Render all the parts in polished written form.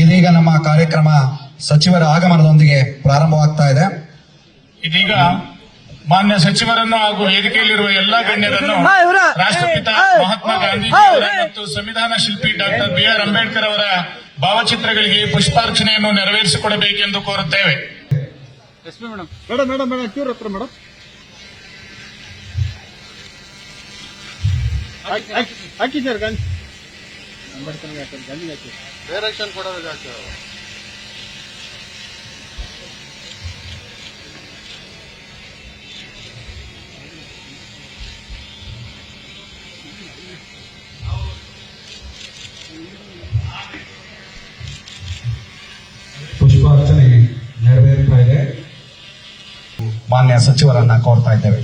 ಇದೀಗ ನಮ್ಮ ಕಾರ್ಯಕ್ರಮ ಸಚಿವರ ಆಗಮನದೊಂದಿಗೆ ಪ್ರಾರಂಭವಾಗ್ತಾ ಇದೆ. ಇದೀಗ ಮಾನ್ಯ ಸಚಿವರನ್ನು ಹಾಗೂ ವೇದಿಕೆಯಲ್ಲಿರುವ ಎಲ್ಲಾ ಗಣ್ಯರನ್ನು ರಾಷ್ಟ್ರಪಿತ ಮಹಾತ್ಮ ಗಾಂಧೀಜಿಯವರ ಮತ್ತು ಸಂವಿಧಾನ ಶಿಲ್ಪಿ ಡಾಕ್ಟರ್ BR ಅಂಬೇಡ್ಕರ್ ಅವರ ಭಾವಚಿತ್ರಗಳಿಗೆ ಪುಷ್ಪಾರ್ಚನೆಯನ್ನು ನೆರವೇರಿಸಿಕೊಡಬೇಕೆಂದು ಕೋರುತ್ತೇವೆ. ಪುಷ್ಪಾರ್ಚನೆ ನೆರವೇರ್ತಾ ಇದೆ. ಮಾನ್ಯ ಸಚಿವರನ್ನ ಕೋರ್ತಾ ಇದ್ದೇವೆ.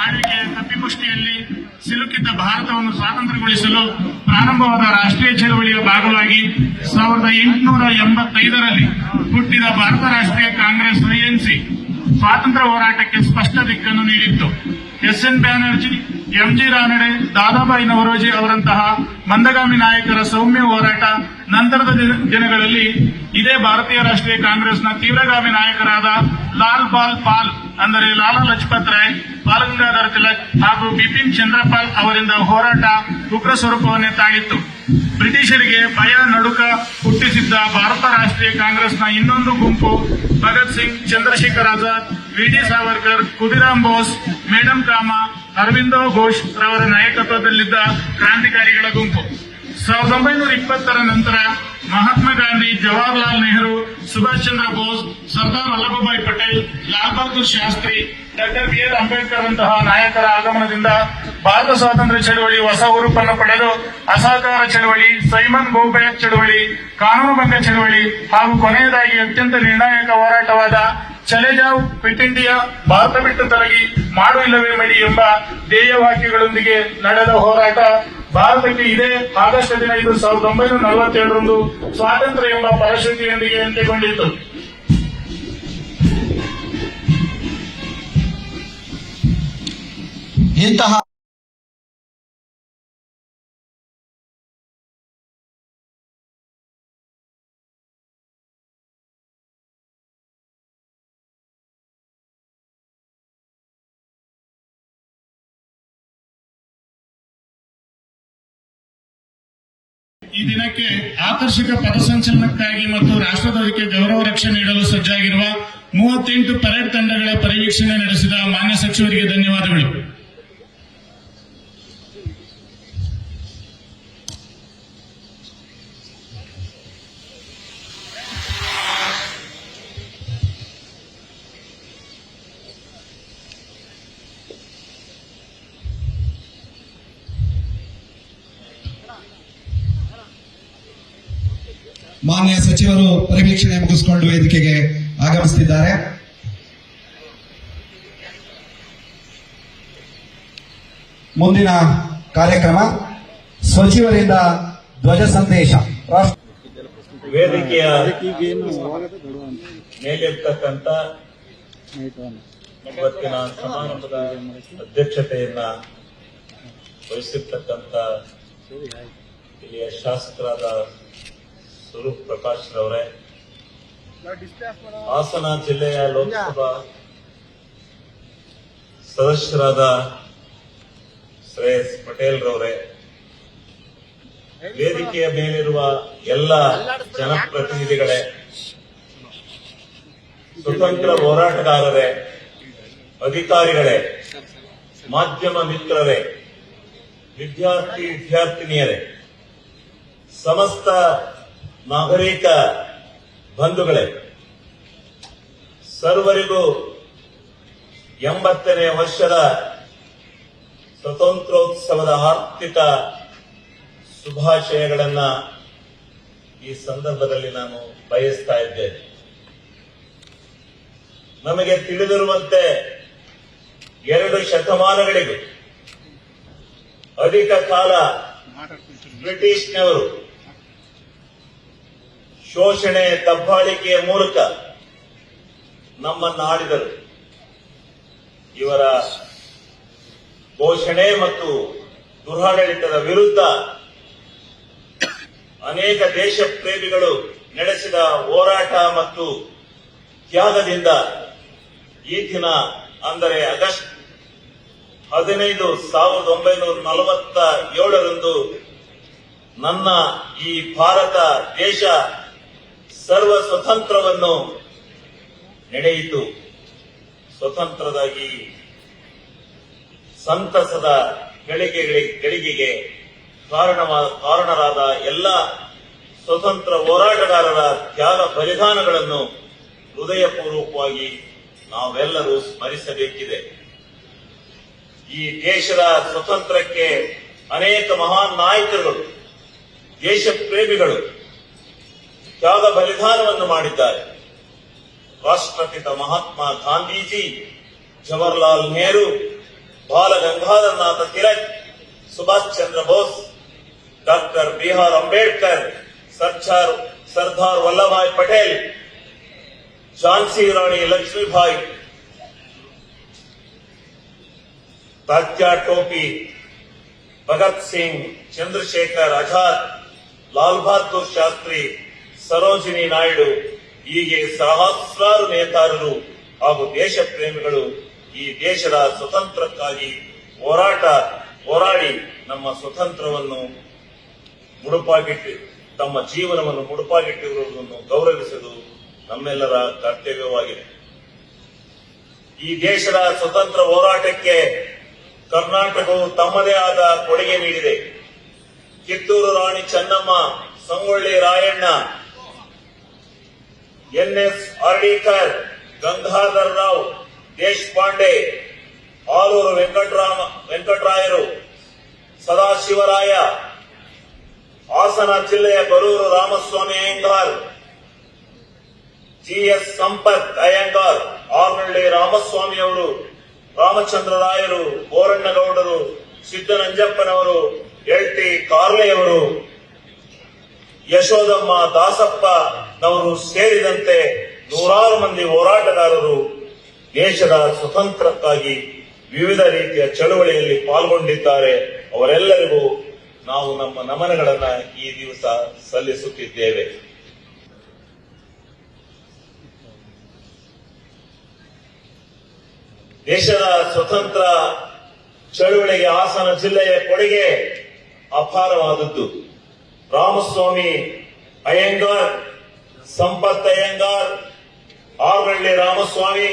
ಆಳ್ವಿಕೆಯ ತಪ್ಪಿಪುಷ್ಟಿಯಲ್ಲಿ ಸಿಲುಕಿದ್ದ ಭಾರತವನ್ನು ಸ್ವಾತಂತ್ರ್ಯಗೊಳಿಸಲು ಪ್ರಾರಂಭವಾದ ರಾಷ್ಟ್ರೀಯ ಚಳವಳಿಯ ಭಾಗವಾಗಿ 1885ರಲ್ಲಿ ಹುಟ್ಟಿದ ಭಾರತ ರಾಷ್ಟ್ರೀಯ ಕಾಂಗ್ರೆಸ್ ಐಎನ್ಸಿ ಸ್ವಾತಂತ್ರ್ಯ ಹೋರಾಟಕ್ಕೆ ಸ್ಪಷ್ಟ ದಿಕ್ಕನ್ನು ನೀಡಿತ್ತು. ಎಸ್.ಎನ್. ಬ್ಯಾನರ್ಜಿ, ಎಂ.ಜಿ. ರಾನಡೆ, ದಾದಾಬಾಯಿ ನವರೋಜಿ ಅವರಂತಹ ಮಂದಗಾಮಿ ನಾಯಕರ ಸೌಮ್ಯ ಹೋರಾಟ ನಂತರದ ದಿನಗಳಲ್ಲಿ ಇದೇ ಭಾರತೀಯ ರಾಷ್ಟ್ರೀಯ ಕಾಂಗ್ರೆಸ್ನ ತೀವ್ರಗಾಮಿ ನಾಯಕರಾದ ಲಾಲ್ ಬಾಲ್ ಪಾಲ್ ಅಂದರೆ ಲಾಲಾ ಲಜಪತ್ ರಾಯ್, ಬಾಲ ಗಂಗಾಧರ ತಿಲಕ್ ಹಾಗೂ ಬಿಪಿನ್ ಚಂದ್ರಪಾಲ್ ಅವರಿಂದ ಹೋರಾಟ ಉಗ್ರ ಸ್ವರೂಪವನ್ನೇ ತಾಳಿತ್ತು. ಬ್ರಿಟಿಷರಿಗೆ ಭಯ ನಡುಕ ಹುಟ್ಟಿಸಿದ್ದ ಭಾರತ ರಾಷ್ಟ್ರೀಯ ಕಾಂಗ್ರೆಸ್ನ ಇನ್ನೊಂದು ಗುಂಪು ಭಗತ್ ಸಿಂಗ್, ಚಂದ್ರಶೇಖರ್ ಆಜಾದ್, ವಿ.ಡಿ. ಸಾವರ್ಕರ್, ಖುದಿರಾಮ್ ಬೋಸ್, ಮೇಡಂ ಕಾಮಾ, ಅರವಿಂದೋ ಘೋಷ್ ರವರ ನಾಯಕತ್ವದಲ್ಲಿದ್ದ ಕ್ರಾಂತಿಕಾರಿಗಳ ಗುಂಪು. 1920ರ ನಂತರ ಮಹಾತ್ಮ ಗಾಂಧಿ, ಜವಾಹರ್ಲಾಲ್ ನೆಹರು, ಸುಭಾಷ್ ಚಂದ್ರ ಬೋಸ್, ಸರ್ದಾರ್ ವಲ್ಲಭಭಾಯಿ ಪಟೇಲ್, ಲಾಲ್ ಬಹದ್ದೂರ್ ಶಾಸ್ತ್ರಿ, ಡಾಕ್ಟರ್ ಬಿ.ಆರ್. ಅಂಬೇಡ್ಕರ್ ರಂತಹ ನಾಯಕರ ಆಗಮನದಿಂದ ಭಾರತ ಸ್ವಾತಂತ್ರ್ಯ ಚಳವಳಿ ಹೊಸ ಹುರುಪನ್ನು ಪಡೆದು ಅಸಹಕಾರ ಚಳವಳಿ, ಸೈಮನ್ ಗೋಬ್ಯಾಕ್ ಚಳವಳಿ, ಕಾನೂನುಭಂಗ ಚಳವಳಿ ಹಾಗೂ ಕೊನೆಯದಾಗಿ ಅತ್ಯಂತ ನಿರ್ಣಾಯಕ ಹೋರಾಟವಾದ ಚಲೆ ಜಾವ್, ಕ್ವಿಟ್ ಇಂಡಿಯಾ, ಭಾರತ ಬಿಟ್ಟು ತೊಲಗಿ, ಮಾಡು ಇಲ್ಲವೇ ಮಡಿ ಎಂಬ ಧ್ಯೇಯವಾಕ್ಯಗಳೊಂದಿಗೆ ನಡೆದ ಹೋರಾಟ ಭಾರತಕ್ಕೆ ಇದೇ ಆಗಸ್ಟ್ 15, 1947ರಂದು ಸ್ವಾತಂತ್ರ್ಯ ಎಂಬ ಫಲಶ್ರುತಿಯೊಂದಿಗೆ ಅಂತ್ಯಗೊಂಡಿತು. ಇಂತಹ ಈ ದಿನಕ್ಕೆ ಆಕರ್ಷಕ ಪಥಸಂಚಲನಕ್ಕಾಗಿ ಮತ್ತು ರಾಷ್ಟ್ರಧ್ವಜಕ್ಕೆ ಗೌರವ ರಕ್ಷಣೆ ನೀಡಲು ಸಜ್ಜಾಗಿರುವ 38 ಪರೇಡ್ ತಂಡಗಳ ಪರಿವೀಕ್ಷಣೆ ನಡೆಸಿದ ಮಾನ್ಯ ಸಚಿವರಿಗೆ ಧನ್ಯವಾದಗಳು. ಮಾನ್ಯ ಸಚಿವರು ಪರಿವೀಕ್ಷಣೆ ಮುಗಿಸಿಕೊಂಡು ವೇದಿಕೆಗೆ ಆಗಮಿಸುತ್ತಿದ್ದಾರೆ. ಮುಂದಿನ ಕಾರ್ಯಕ್ರಮ ಸಚಿವರಿಂದ ಧ್ವಜ ಸಂದೇಶ. ವೇದಿಕೆಯ ಮೇಲಿರ್ತಕ್ಕಂಥ ಇವತ್ತಿನ ಸಮಾರಂಭದ ಅಧ್ಯಕ್ಷತೆಯನ್ನ ವಹಿಸಿರ್ತಕ್ಕಂಥ ಇಲ್ಲಿಯ ಶಾಸಕರಾದ ಸ್ವರೂಪ್ ಪ್ರಕಾಶ್ ರವರೇ, ಹಾಸನ ಜಿಲ್ಲೆಯ ಲೋಕಸಭಾ ಸದಸ್ಯರಾದ ಶ್ರೇಯಸ್ ಪಟೇಲ್ ರವರೇ, ವೇದಿಕೆಯ ಮೇಲಿರುವ ಎಲ್ಲ ಜನಪ್ರತಿನಿಧಿಗಳೇ, ಸ್ವತಂತ್ರ ಹೋರಾಟಗಾರರೇ, ಅಧಿಕಾರಿಗಳೇ, ಮಾಧ್ಯಮ ಮಿತ್ರರೇ, ವಿದ್ಯಾರ್ಥಿನಿಯರೇ, ಸಮಸ್ತ ನಾಗರಿಕ ಬಂಧುಗಳೇ, ಸರ್ವರಿಗೂ 80ನೇ ವರ್ಷದ ಸ್ವತಂತ್ರೋತ್ಸವದ ಆರ್ಥಿಕ ಶುಭಾಶಯಗಳನ್ನ ಈ ಸಂದರ್ಭದಲ್ಲಿ ನಾನು ಬಯಸ್ತಾ ಇದ್ದೇನೆ. ನಮಗೆ ತಿಳಿದಿರುವಂತೆ 2 ಶತಮಾನಗಳಿಗೂ ಅಧಿಕ ಕಾಲ ಬ್ರಿಟಿಷ್ನವರು ಶೋಷಣೆ, ದಬ್ಬಾಳಿಕೆಯ ಮೂಲಕ ನಮ್ಮನ್ನು ಆಳಿದರು. ಇವರ ಘೋಷಣೆ ಮತ್ತು ದುರಾಡಳಿತದ ವಿರುದ್ಧ ಅನೇಕ ದೇಶ ಪ್ರೇಮಿಗಳು ನಡೆಸಿದ ಹೋರಾಟ ಮತ್ತು ತ್ಯಾಗದಿಂದ ಈ ದಿನ ಅಂದರೆ ಆಗಸ್ಟ್ 15, 1947ರಂದು ನನ್ನ ಈ ಭಾರತ ದೇಶ ಸರ್ವ ಸ್ವತಂತ್ರವನ್ನು ನಡೆಯಿತು. ಸ್ವತಂತ್ರದ ಈ ಸಂತಸದ ಗಳಿಗೆಗೆ ಕಾರಣರಾದ ಎಲ್ಲ ಸ್ವತಂತ್ರ ಹೋರಾಟಗಾರರ ತ್ಯಾಗ ಬಲಿದಾನಗಳನ್ನು ಹೃದಯಪೂರ್ವಕವಾಗಿ ನಾವೆಲ್ಲರೂ ಸ್ಮರಿಸಬೇಕಿದೆ. ಈ ದೇಶದ ಸ್ವತಂತ್ರಕ್ಕೆ ಅನೇಕ ಮಹಾನ್ ನಾಯಕರುಗಳು, ದೇಶ ಪ್ರೇಮಿಗಳು ತ್ಯಾಗ ಬಲಿದಾನವನ್ನು ಮಾಡಿದ್ದಾರೆ. ರಾಷ್ಟ್ರಪಿತ ಮಹಾತ್ಮ ಗಾಂಧೀಜಿ, ಜವಾಹರ್ಲಾಲ್ ನೆಹರು, ಗಂಗಾಧರನಾಥ ತಿಲಕ್, ಸುಭಾಷ್ ಚಂದ್ರ ಬೋಸ್, ಡಾಕ್ಟರ್ ಬಿ.ಆರ್. ಅಂಬೇಡ್ಕರ್, ಸರ್ದಾರ್ ವಲ್ಲಭಾಯ್ ಪಟೇಲ್, ಝಾನ್ಸಿ ರಾಣಿ ಲಕ್ಷ್ಮೀಬಾಯಿ, ತಾತ್ಯಾ ಟೋಪಿ, ಭಗತ್ ಸಿಂಗ್, ಚಂದ್ರಶೇಖರ್ ಆಜಾದ್, ಲಾಲ್ ಬಹದ್ದೂರ್ ಶಾಸ್ತ್ರಿ, ಸರೋಜಿನಿ ನಾಯ್ಡು ಹೀಗೆ ಸಹಸ್ರಾರು ನೇತಾರರು ಹಾಗೂ ದೇಶ ಪ್ರೇಮಿಗಳು ಈ ದೇಶದ ಸ್ವತಂತ್ರಕ್ಕಾಗಿ ಹೋರಾಡಿ ನಮ್ಮ ಸ್ವತಂತ್ರವನ್ನು ತಮ್ಮ ಜೀವನವನ್ನು ಮುಡುಪಾಗಿಟ್ಟಿರುವುದನ್ನು ಗೌರವಿಸುವುದು ನಮ್ಮೆಲ್ಲರ ಕರ್ತವ್ಯವಾಗಿದೆ. ಈ ದೇಶದ ಸ್ವತಂತ್ರ ಹೋರಾಟಕ್ಕೆ ಕರ್ನಾಟಕವು ತಮ್ಮದೇ ಆದ ಕೊಡುಗೆ ನೀಡಿದೆ. ಕಿತ್ತೂರು ರಾಣಿ ಚೆನ್ನಮ್ಮ, ಸಂಗೊಳ್ಳಿ ರಾಯಣ್ಣ, ಎನ್.ಎಸ್. ಹರ್ಡೀಕರ್, ಗಂಗಾಧರ್ ರಾವ್ ದೇಶಪಾಂಡೆ, ಆಲೂರು ವೆಂಕಟರಾಯರು, ಸದಾಶಿವರಾಯ, ಹಾಸನ ಜಿಲ್ಲೆಯ ಬರೂರು ರಾಮಸ್ವಾಮಿ ಅಯ್ಯಂಗಾರ್, ಜಿ.ಎಸ್. ಸಂಪತ್ ಅಯ್ಯಂಗಾರ್, ಆರ್ನಳ್ಳಿ ರಾಮಸ್ವಾಮಿಯವರು, ರಾಮಚಂದ್ರರಾಯರು, ಬೋರಣ್ಣಗೌಡರು, ಸಿದ್ದನಂಜಪ್ಪನವರು, ಎಲ್.ಟಿ. ಕಾರ್ಲೆಯವರು, ಯಶೋದಮ್ಮ ದಾಸಪ್ಪನವರು ಸೇರಿದಂತೆ ನೂರಾರು ಮಂದಿ ಹೋರಾಟಗಾರರು ದೇಶದ ಸ್ವತಂತ್ರಕ್ಕಾಗಿ ವಿವಿಧ ರೀತಿಯ ಚಳವಳಿಯಲ್ಲಿ ಪಾಲ್ಗೊಂಡಿದ್ದಾರೆ. ಅವರೆಲ್ಲರಿಗೂ ನಾವು ನಮ್ಮ ನಮನಗಳನ್ನ ಈ ದಿವಸ ಸಲ್ಲಿಸುತ್ತಿದ್ದೇವೆ. ದೇಶದ ಸ್ವತಂತ್ರ ಚಳವಳಿಗೆ ಹಾಸನ ಜಿಲ್ಲೆಯ ಕೊಡುಗೆ ಅಪಾರವಾದದ್ದು. ರಾಮಸ್ವಾಮಿ ಅಯ್ಯಂಗಾರ್, ಸಂಪತ್ ಅಯ್ಯಂಗಾರ್, ಆರ್ನಳ್ಳಿ ರಾಮಸ್ವಾಮಿ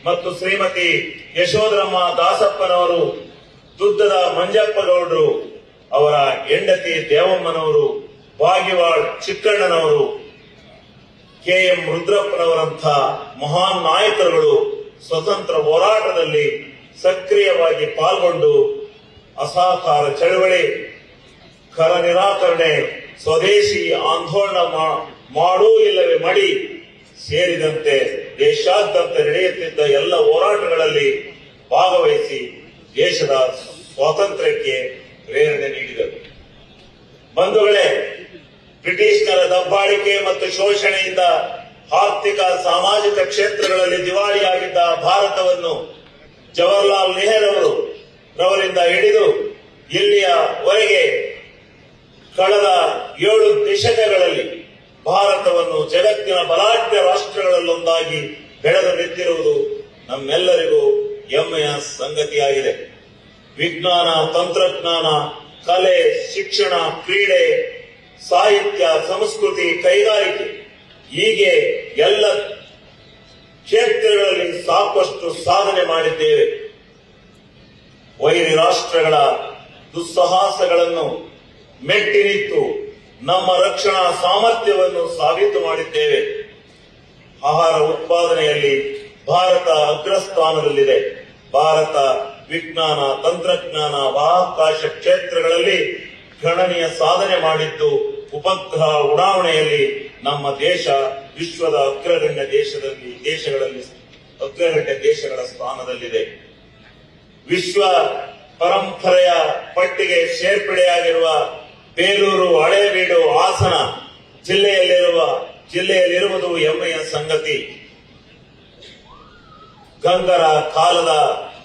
ಮತ್ತು ಶ್ರೀಮತಿ ಯಶೋಧರಮ್ಮ ದಾಸಪ್ಪನವರು, ದುದ್ದದ ಮಂಜಪ್ಪಗೌಡರು, ಅವರ ಹೆಂಡತಿ ದೇವಮ್ಮನವರು, ಬಾಗಿವಾಳ್ ಚಿಕ್ಕಣ್ಣನವರು, ಕೆ.ಎಂ. ರುದ್ರಪ್ಪನವರಂಥ ಮಹಾನ್ ನಾಯಕರುಗಳು ಸ್ವತಂತ್ರ ಹೋರಾಟದಲ್ಲಿ ಸಕ್ರಿಯವಾಗಿ ಪಾಲ್ಗೊಂಡು ಅಸಹಕಾರ ಚಳವಳಿ, ಕರ ನಿರಾಕರಣೆ, ಸ್ವದೇಶಿ ಆಂದೋಲನ ಮಾಡೂ ಇಲ್ಲವೇ ಮಡಿ ಸೇರಿದಂತೆ ದೇಶಾದ್ಯಂತ ನಡೆಯುತ್ತಿದ್ದ ಎಲ್ಲ ಹೋರಾಟಗಳಲ್ಲಿ ಭಾಗವಹಿಸಿ ದೇಶದ ಸ್ವಾತಂತ್ರ್ಯಕ್ಕೆ ಪ್ರೇರಣೆ ನೀಡಿದರು. ಬಂಧುಗಳೇ, ಬ್ರಿಟಿಷರ ದಬ್ಬಾಳಿಕೆ ಮತ್ತು ಶೋಷಣೆಯಿಂದ ಆರ್ಥಿಕ ಸಾಮಾಜಿಕ ಕ್ಷೇತ್ರಗಳಲ್ಲಿ ದಿವಾಳಿಯಾಗಿದ್ದ ಭಾರತವನ್ನು ಜವಾಹರ್ಲಾಲ್ ನೆಹರು ರವರಿಂದ ಹಿಡಿದು ಇಲ್ಲಿಯವರೆಗೆ ಕಳೆದ 7 ದಶಕಗಳಲ್ಲಿ ಭಾರತವನ್ನು ಜಗತ್ತಿನ ಬಲಾಢ್ಯ ರಾಷ್ಟ್ರಗಳಲ್ಲೊಂದಾಗಿ ಬೆಳೆದು ನಿಂತಿರುವುದು ನಮ್ಮೆಲ್ಲರಿಗೂ ಹೆಮ್ಮೆಯ ಸಂಗತಿಯಾಗಿದೆ. ವಿಜ್ಞಾನ, ತಂತ್ರಜ್ಞಾನ, ಕಲೆ, ಶಿಕ್ಷಣ, ಕ್ರೀಡೆ, ಸಾಹಿತ್ಯ, ಸಂಸ್ಕೃತಿ, ಕೈಗಾರಿಕೆ ಹೀಗೆ ಎಲ್ಲ ಕ್ಷೇತ್ರಗಳಲ್ಲಿ ಸಾಕಷ್ಟು ಸಾಧನೆ ಮಾಡಿದ್ದೇವೆ. ವೈರಿ ರಾಷ್ಟ್ರಗಳ ದುಸ್ಸಾಹಸಗಳನ್ನು ಮೆಟ್ಟಿ ನಿಂತು ನಮ್ಮ ರಕ್ಷಣಾ ಸಾಮರ್ಥ್ಯವನ್ನು ಸಾಬೀತು ಮಾಡಿದ್ದೇವೆ. ಆಹಾರ ಉತ್ಪಾದನೆಯಲ್ಲಿ ಭಾರತ ಅಗ್ರಸ್ಥಾನದಲ್ಲಿದೆ. ಭಾರತ ವಿಜ್ಞಾನ, ತಂತ್ರಜ್ಞಾನ, ಬಾಹ್ಯಾಕಾಶ ಕ್ಷೇತ್ರಗಳಲ್ಲಿ ಗಣನೀಯ ಸಾಧನೆ ಮಾಡಿದ್ದು, ಉಪಗ್ರಹ ಉಡಾವಣೆಯಲ್ಲಿ ನಮ್ಮ ದೇಶ ವಿಶ್ವದ ಅಗ್ರಗಣ್ಯ ದೇಶಗಳ ಸ್ಥಾನದಲ್ಲಿದೆ. ವಿಶ್ವ ಪರಂಪರೆಯ ಪಟ್ಟಿಗೆ ಸೇರ್ಪಡೆಯಾಗಿರುವ ಬೇಲೂರು, ಹಳೇಬೀಡು, ಹಾಸನ ಜಿಲ್ಲೆಯಲ್ಲಿರುವುದು ಹೆಮ್ಮೆಯ ಸಂಗತಿ. ಗಂಗರ ಕಾಲದ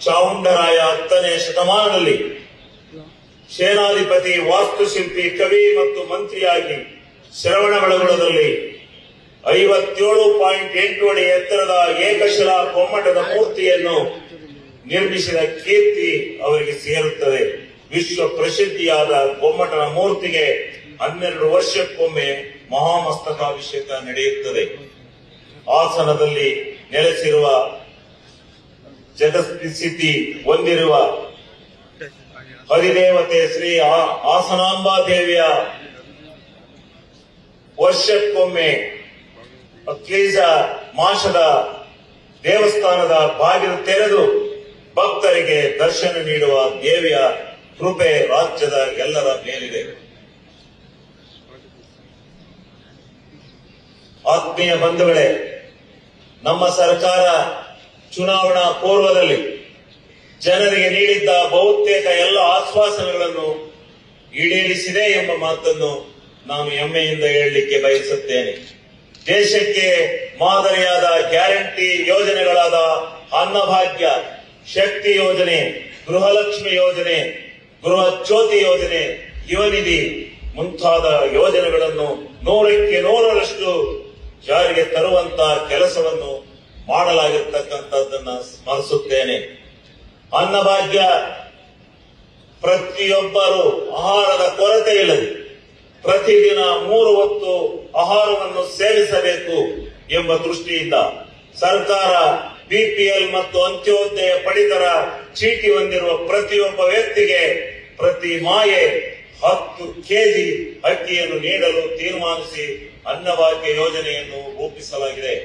ಚಾವುಂಡರಾಯ 10ನೇ ಶತಮಾನದಲ್ಲಿ ಸೇನಾಧಿಪತಿ, ವಾಸ್ತುಶಿಲ್ಪಿ, ಕವಿ ಮತ್ತು ಮಂತ್ರಿಯಾಗಿ ಶ್ರವಣಬೆಳಗೊಳದಲ್ಲಿ 57.8 ಅಡಿ ಎತ್ತರದ ಏಕಶಿಲಾ ಗೊಮ್ಮಟದ ಮೂರ್ತಿಯನ್ನು ನಿರ್ಮಿಸಿದ ಕೀರ್ತಿ ಅವರಿಗೆ ಸೇರುತ್ತದೆ. ವಿಶ್ವ ಪ್ರಸಿದ್ಧಿಯಾದ ಗೊಮ್ಮಟನ ಮೂರ್ತಿಗೆ 12 ವರ್ಷಕ್ಕೊಮ್ಮೆ ಮಹಾಮಸ್ತಕಾಭಿಷೇಕ ನಡೆಯುತ್ತದೆ. ಹಾಸನದಲ್ಲಿ ನೆಲೆಸಿರುವ ಜಗತ್ಪ್ರಸಿದ್ಧಿ ಹೊಂದಿರುವ ಹರಿದೇವತೆ ಶ್ರೀ ಹಾಸನಾಂಬಾ ದೇವಿಯ ವರ್ಷಕ್ಕೊಮ್ಮೆ ಅಕ್ಲೇಜ ಮಾಸದ ದೇವಸ್ಥಾನದ ಬಾಗಿಲು ತೆರೆದು ಭಕ್ತರಿಗೆ ದರ್ಶನ ನೀಡುವ ದೇವಿಯ ಕೃಪೆ ರಾಜ್ಯದ ಎಲ್ಲರ ಮೇಲಿದೆ. ಆತ್ಮೀಯ ಬಂಧುಗಳೇ, ನಮ್ಮ ಸರ್ಕಾರ ಚುನಾವಣಾ ಪೂರ್ವದಲ್ಲಿ ಜನರಿಗೆ ನೀಡಿದ್ದ ಬಹುತೇಕ ಎಲ್ಲ ಆಶ್ವಾಸನೆಗಳನ್ನು ಈಡೇರಿಸಿದೆ ಎಂಬ ಮಾತನ್ನು ನಾನು ಹೆಮ್ಮೆಯಿಂದ ಹೇಳಲಿಕ್ಕೆ ಬಯಸುತ್ತೇನೆ. ದೇಶಕ್ಕೆ ಮಾದರಿಯಾದ ಗ್ಯಾರಂಟಿ ಯೋಜನೆಗಳಾದ ಅನ್ನಭಾಗ್ಯ, ಶಕ್ತಿ ಯೋಜನೆ, ಗೃಹಲಕ್ಷ್ಮಿ ಯೋಜನೆ, ಗೃಹ ಜ್ಯೋತಿ ಯೋಜನೆ, ಯುವನಿಧಿ ಮುಂತಾದ ಯೋಜನೆಗಳನ್ನು 100% ಜಾರಿಗೆ ತರುವಂತಹ ಕೆಲಸವನ್ನು ಮಾಡಲಾಗಿರ್ತಕ್ಕಂಥದ್ದನ್ನ ಸ್ಮರಿಸುತ್ತೇನೆ. ಅನ್ನಭಾಗ್ಯ ಪ್ರತಿಯೊಬ್ಬರು ಆಹಾರದ ಕೊರತೆ ಇಲ್ಲದೆ ಪ್ರತಿದಿನ 3 ಹೊತ್ತು ಆಹಾರವನ್ನು ಸೇವಿಸಬೇಕು ಎಂಬ ದೃಷ್ಟಿಯಿಂದ ಸರ್ಕಾರ ಬಿಪಿಎಲ್ ಮತ್ತು ಅಂತ್ಯೋದಯ ಪಡಿತರ ಚೀಟಿ ಹೊಂದಿರುವ ಪ್ರತಿಯೊಬ್ಬ ವ್ಯಕ್ತಿಗೆ ಪ್ರತಿ ಮಾಯೆ 10 ಕೆಜಿ ಅಕ್ಕಿಯನ್ನು ನೀಡಲು ತೀರ್ಮಾನಿಸಿ ಅನ್ನಭಾಗ್ಯ ಯೋಜನೆಯನ್ನು ರೂಪಿಸಲಾಗಿದೆ.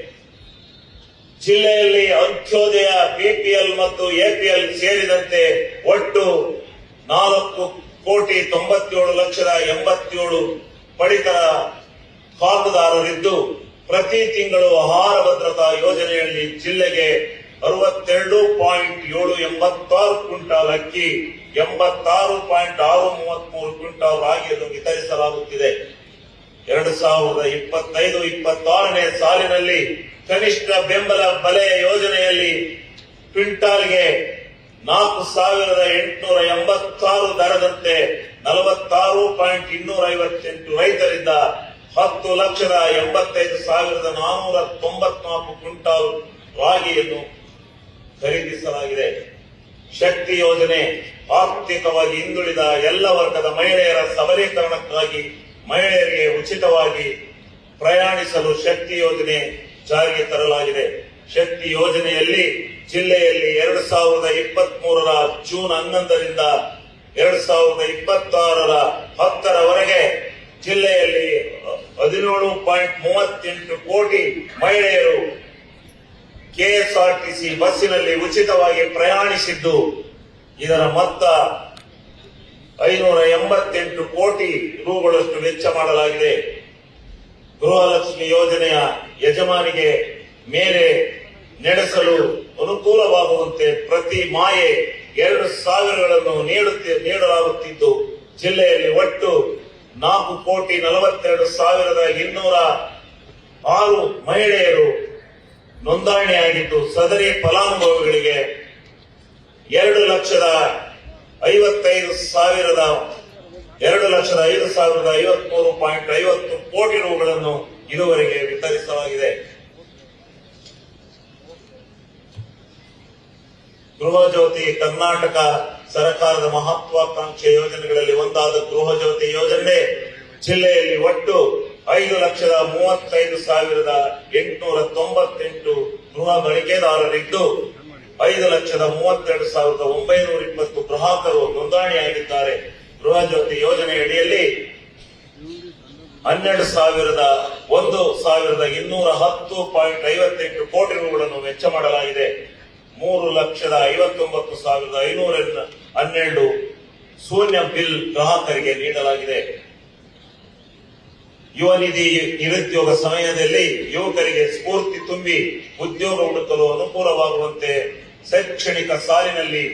ಜಿಲ್ಲೆಯಲ್ಲಿ ಅಂತ್ಯೋದಯ, ಬಿಪಿಎಲ್ ಮತ್ತು ಎಪಿಎಲ್ ಸೇರಿದಂತೆ ಒಟ್ಟು 4,97,87,87 ಪಡಿತರ ಪಾಲುದಾರರಿದ್ದು ಪ್ರತಿ ತಿಂಗಳು ಆಹಾರ ಭದ್ರತಾ ಯೋಜನೆಯಲ್ಲಿ ಜಿಲ್ಲೆಗೆ 62.786 ಕ್ವಿಂಟಾಲ್ ಅಕ್ಕಿ, 86.633 ಕ್ವಿಂಟಾಲ್ ರಾಗಿಯನ್ನು ವಿತರಿಸಲಾಗುತ್ತಿದೆ. 2025-26ನೇ ಸಾಲಿನಲ್ಲಿ ಕನಿಷ್ಠ ಬೆಂಬಲ ಬೆಲೆ ಯೋಜನೆಯಲ್ಲಿ ಕ್ವಿಂಟಾಲ್ಗೆ 4,886 ದರದಂತೆ 46.258 ರೈತರಿಂದ 10,85,494 ಕ್ವಿಂಟಾಲ್ ರಾಗಿಯನ್ನು ಖರೀದಿಸಲಾಗಿದೆ. ಶಕ್ತಿ ಯೋಜನೆ ಆರ್ಥಿಕವಾಗಿ ಹಿಂದುಳಿದ ಎಲ್ಲ ವರ್ಗದ ಮಹಿಳೆಯರ ಸಬಲೀಕರಣಕ್ಕಾಗಿ ಮಹಿಳೆಯರಿಗೆ ಉಚಿತವಾಗಿ ಪ್ರಯಾಣಿಸಲು ಶಕ್ತಿ ಯೋಜನೆ ಜಾರಿಗೆ ತರಲಾಗಿದೆ. ಶಕ್ತಿ ಯೋಜನೆಯಲ್ಲಿ ಜಿಲ್ಲೆಯಲ್ಲಿ 2023ರ ಜೂನ್ 11ರಿಂದ 2026ರ 10ರವರೆಗೆ ಜಿಲ್ಲೆಯಲ್ಲಿ 17.38 ಕೋಟಿ ಮಹಿಳೆಯರು ಕೆಎಸ್ಆರ್ಟಿಸಿ ಬಸ್ಸಿನಲ್ಲಿ ಉಚಿತವಾಗಿ ಪ್ರಯಾಣಿಸಿದ್ದು, ಇದರ ಮೊತ್ತ 588 ಕೋಟಿ ರೂಗಳಷ್ಟು ವೆಚ್ಚ ಮಾಡಲಾಗಿದೆ. ಗೃಹಲಕ್ಷ್ಮಿ ಯೋಜನೆಯ ಯಜಮಾನಿಗೆ ಮೇಲೆ ನಡೆಸಲು ಅನುಕೂಲವಾಗುವಂತೆ ಪ್ರತಿ ಮಾಯೆ 2,000ಗಳನ್ನು ನೀಡಲಾಗುತ್ತಿದ್ದು, ಜಿಲ್ಲೆಯಲ್ಲಿ ಒಟ್ಟು 4,42,206 ಮಹಿಳೆಯರು ನೋಂದಣಿಯಾಗಿದ್ದು, ಸದರಿ ಫಲಾನುಭವಿಗಳಿಗೆ 2,05,53.50 ಕೋಟಿ ರೂಗಳನ್ನು ಇದುವರೆಗೆ ವಿತರಿಸಲಾಗಿದೆ. ಗೃಹ ಜ್ಯೋತಿ ಕರ್ನಾಟಕ ಸರ್ಕಾರದ ಮಹತ್ವಾಕಾಂಕ್ಷೆ ಯೋಜನೆಗಳಲ್ಲಿ ಒಂದಾದ ಗೃಹ ಜ್ಯೋತಿ ಯೋಜನೆ ಜಿಲ್ಲೆಯಲ್ಲಿ ಒಟ್ಟು 5,35,898 ಗೃಹ ಬಳಕೆದಾರರಿದ್ದು, 5,32,920 ಗ್ರಾಹಕರು ನೋಂದಣಿಯಾಗಿದ್ದಾರೆ. ಗೃಹ ಜ್ಯೋತಿ ಯೋಜನೆ ಅಡಿಯಲ್ಲಿ 1,210.58 ಕೋಟಿ ರೂಗಳನ್ನು ವೆಚ್ಚ ಮಾಡಲಾಗಿದೆ. 3,59,512 ಶೂನ್ಯ ಬಿಲ್ ಗ್ರಾಹಕರಿಗೆ ನೀಡಲಾಗಿದೆ. ಯುವ ನಿಧಿ ನಿರುದ್ಯೋಗ ಸಮಯದಲ್ಲಿ ಯುವಕರಿಗೆ ಸ್ಫೂರ್ತಿ ತುಂಬಿ ಉದ್ಯೋಗ ಹುಡುಕಲು ಅನುಕೂಲವಾಗುವಂತೆ ಶೈಕ್ಷಣಿಕ ಸಾಲಿನಲ್ಲಿ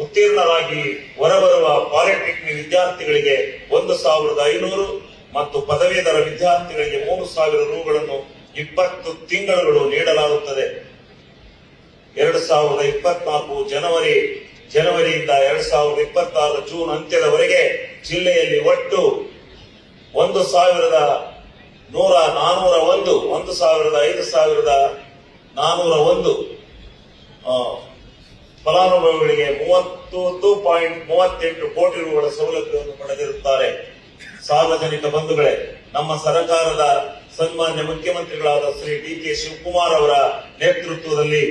ಉತ್ತೀರ್ಣರಾಗಿ ಹೊರಬರುವ ಪಾಲಿಟೆಕ್ನಿಕ್ ವಿದ್ಯಾರ್ಥಿಗಳಿಗೆ 1,500 ಮತ್ತು ಪದವೀಧರ ವಿದ್ಯಾರ್ಥಿಗಳಿಗೆ 3,000 ರೂಗಳನ್ನು 20 ತಿಂಗಳುಗಳು ನೀಡಲಾಗುತ್ತದೆ. 2024 ಜನವರಿಯಿಂದ 2026 ಜೂನ್ ಅಂತ್ಯದವರೆಗೆ ಜಿಲ್ಲೆಯಲ್ಲಿ ಒಟ್ಟು 5,401 ಫಲಾನುಭವಿಗಳಿಗೆ 30.38 ಕೋಟಿ ರೂಗಳ ಸೌಲಭ್ಯವನ್ನು ಪಡೆದಿರುತ್ತಾರೆ. ಸಾರ್ವಜನಿಕ ಬಂಧುಗಳೇ, ನಮ್ಮ ಸರ್ಕಾರದ ಸನ್ಮಾನ್ಯ ಮುಖ್ಯಮಂತ್ರಿಗಳಾದ ಶ್ರೀ ಡಿ.ಕೆ. ಶಿವಕುಮಾರ್ ಅವರ ನೇತೃತ್ವದಲ್ಲಿ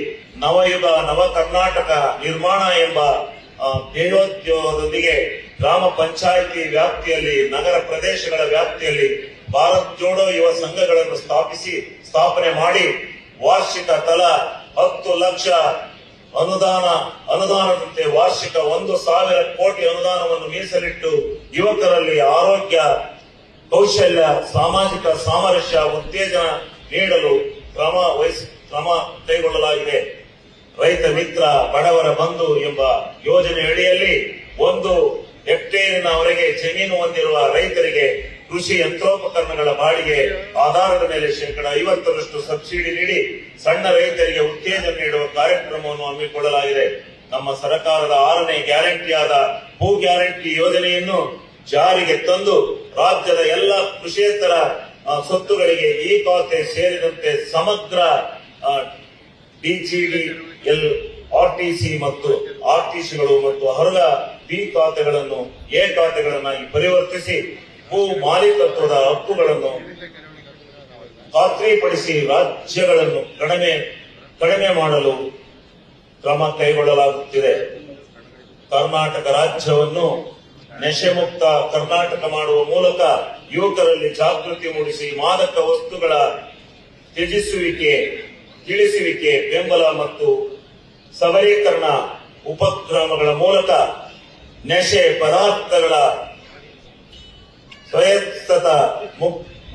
ನವಯುಗ ನವ ಕರ್ನಾಟಕ ನಿರ್ಮಾಣ ಎಂಬ ಧ್ಯೇಯೋದ್ಯಮದೊಂದಿಗೆ ಗ್ರಾಮ ಪಂಚಾಯಿತಿ ವ್ಯಾಪ್ತಿಯಲ್ಲಿ, ನಗರ ಪ್ರದೇಶಗಳ ವ್ಯಾಪ್ತಿಯಲ್ಲಿ ಭಾರತ್ ಜೋಡೋ ಯುವ ಸಂಘಗಳನ್ನು ಸ್ಥಾಪನೆ ಮಾಡಿ ವಾರ್ಷಿಕ ತಲಾ 10 ಲಕ್ಷ ಅನುದಾನದಂತೆ ವಾರ್ಷಿಕ 1,000 ಕೋಟಿ ಅನುದಾನವನ್ನು ಮೀಸಲಿಟ್ಟು ಯುವಕರಲ್ಲಿ ಆರೋಗ್ಯ, ಕೌಶಲ್ಯ, ಸಾಮಾಜಿಕ ಸಾಮರಸ್ಯ ಉತ್ತೇಜನ ನೀಡಲು ಕ್ರಮ ಕೈಗೊಳ್ಳಲಾಗಿದೆ. ರೈತ ಮಿತ್ರ ಬಡವರ ಬಂಧು ಎಂಬ ಯೋಜನೆ ಅಡಿಯಲ್ಲಿ 1 ಹೆಕ್ಟೇರಿನವರೆಗೆ ಜಮೀನು ಹೊಂದಿರುವ ರೈತರಿಗೆ ಕೃಷಿ ಯಂತ್ರೋಪಕರಣಗಳ ಬಾಡಿಗೆ ಆಧಾರದ ಮೇಲೆ 50% ಸಬ್ಸಿಡಿ ನೀಡಿ ಸಣ್ಣ ರೈತರಿಗೆ ಉತ್ತೇಜನ ನೀಡುವ ಕಾರ್ಯಕ್ರಮವನ್ನು ಹಮ್ಮಿಕೊಳ್ಳಲಾಗಿದೆ. ನಮ್ಮ ಸರ್ಕಾರದ 6ನೇ ಗ್ಯಾರಂಟಿಯಾದ ಭೂ ಗ್ಯಾರಂಟಿ ಯೋಜನೆಯನ್ನು ಜಾರಿಗೆ ತಂದು ರಾಜ್ಯದ ಎಲ್ಲ ಕೃಷಿಯೇತರ ಸ್ವತ್ತುಗಳಿಗೆ ಈ ಖಾತೆ ಸೇರಿದಂತೆ ಸಮಗ್ರ ಡಿಜಿಡಿಎಲ್ ಆರ್ಟಿಸಿ ಮತ್ತು ಆರ್ಟಿಸಿಗಳು ಮತ್ತು ಅರ್ಹ ಬಿ ಖಾತೆಗಳನ್ನು ಎ ಖಾತೆಗಳನ್ನಾಗಿ ಪರಿವರ್ತಿಸಿ ಭೂ ಮಾಲೀಕತ್ವದ ಹಕ್ಕುಗಳನ್ನು ಖಾತ್ರಿಪಡಿಸಿ ರಾಜ್ಯಗಳನ್ನು ಕಡಿಮೆ ಮಾಡಲು ಕ್ರಮ ಕೈಗೊಳ್ಳಲಾಗುತ್ತಿದೆ. ಕರ್ನಾಟಕ ರಾಜ್ಯವನ್ನು ನಶೆಮುಕ್ತ ಕರ್ನಾಟಕ ಮಾಡುವ ಮೂಲಕ ಯುವಕರಲ್ಲಿ ಜಾಗೃತಿ ಮೂಡಿಸಿ ಮಾದಕ ವಸ್ತುಗಳ ತಿಳಿಸುವಿಕೆ ಬೆಂಬಲ ಮತ್ತು ಸಬಲೀಕರಣ ಉಪಕ್ರಮಗಳ ಮೂಲಕ ನಶೆ ಪದಾರ್ಥಗಳ ಸ್ವಾಯತ್ತ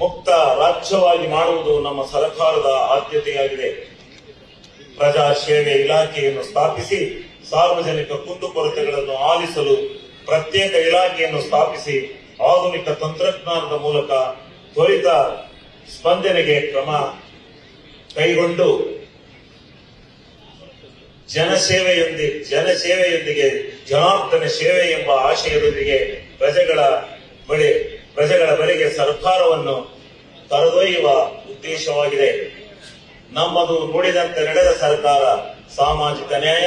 ಮುಕ್ತ ರಾಜ್ಯವಾಗಿ ಮಾಡುವುದು ನಮ್ಮ ಸರ್ಕಾರದ ಆದ್ಯತೆಯಾಗಿದೆ. ಪ್ರಜಾ ಸೇವೆ ಇಲಾಖೆಯನ್ನು ಸ್ಥಾಪಿಸಿ ಸಾರ್ವಜನಿಕ ಕುಂದುಕೊರತೆಗಳನ್ನು ಆಲಿಸಲು ಪ್ರತ್ಯೇಕ ಇಲಾಖೆಯನ್ನು ಸ್ಥಾಪಿಸಿ ಆಧುನಿಕ ತಂತ್ರಜ್ಞಾನದ ಮೂಲಕ ತ್ವರಿತ ಸ್ಪಂದನೆಗೆ ಕ್ರಮ ಕೈಗೊಂಡು ಜನಸೇವೆಯೊಂದಿಗೆ ಜನಾರ್ದನ ಸೇವೆ ಎಂಬ ಆಶಯದೊಂದಿಗೆ ಪ್ರಜೆಗಳ ಬಳಿಗೆ ಸರ್ಕಾರವನ್ನು ಕರೆದೊಯ್ಯುವ ಉದ್ದೇಶವಾಗಿದೆ. ನಮ್ಮದು ನುಡಿದಂತೆ ನಡೆದ ಸರ್ಕಾರ ಸಾಮಾಜಿಕ ನ್ಯಾಯ,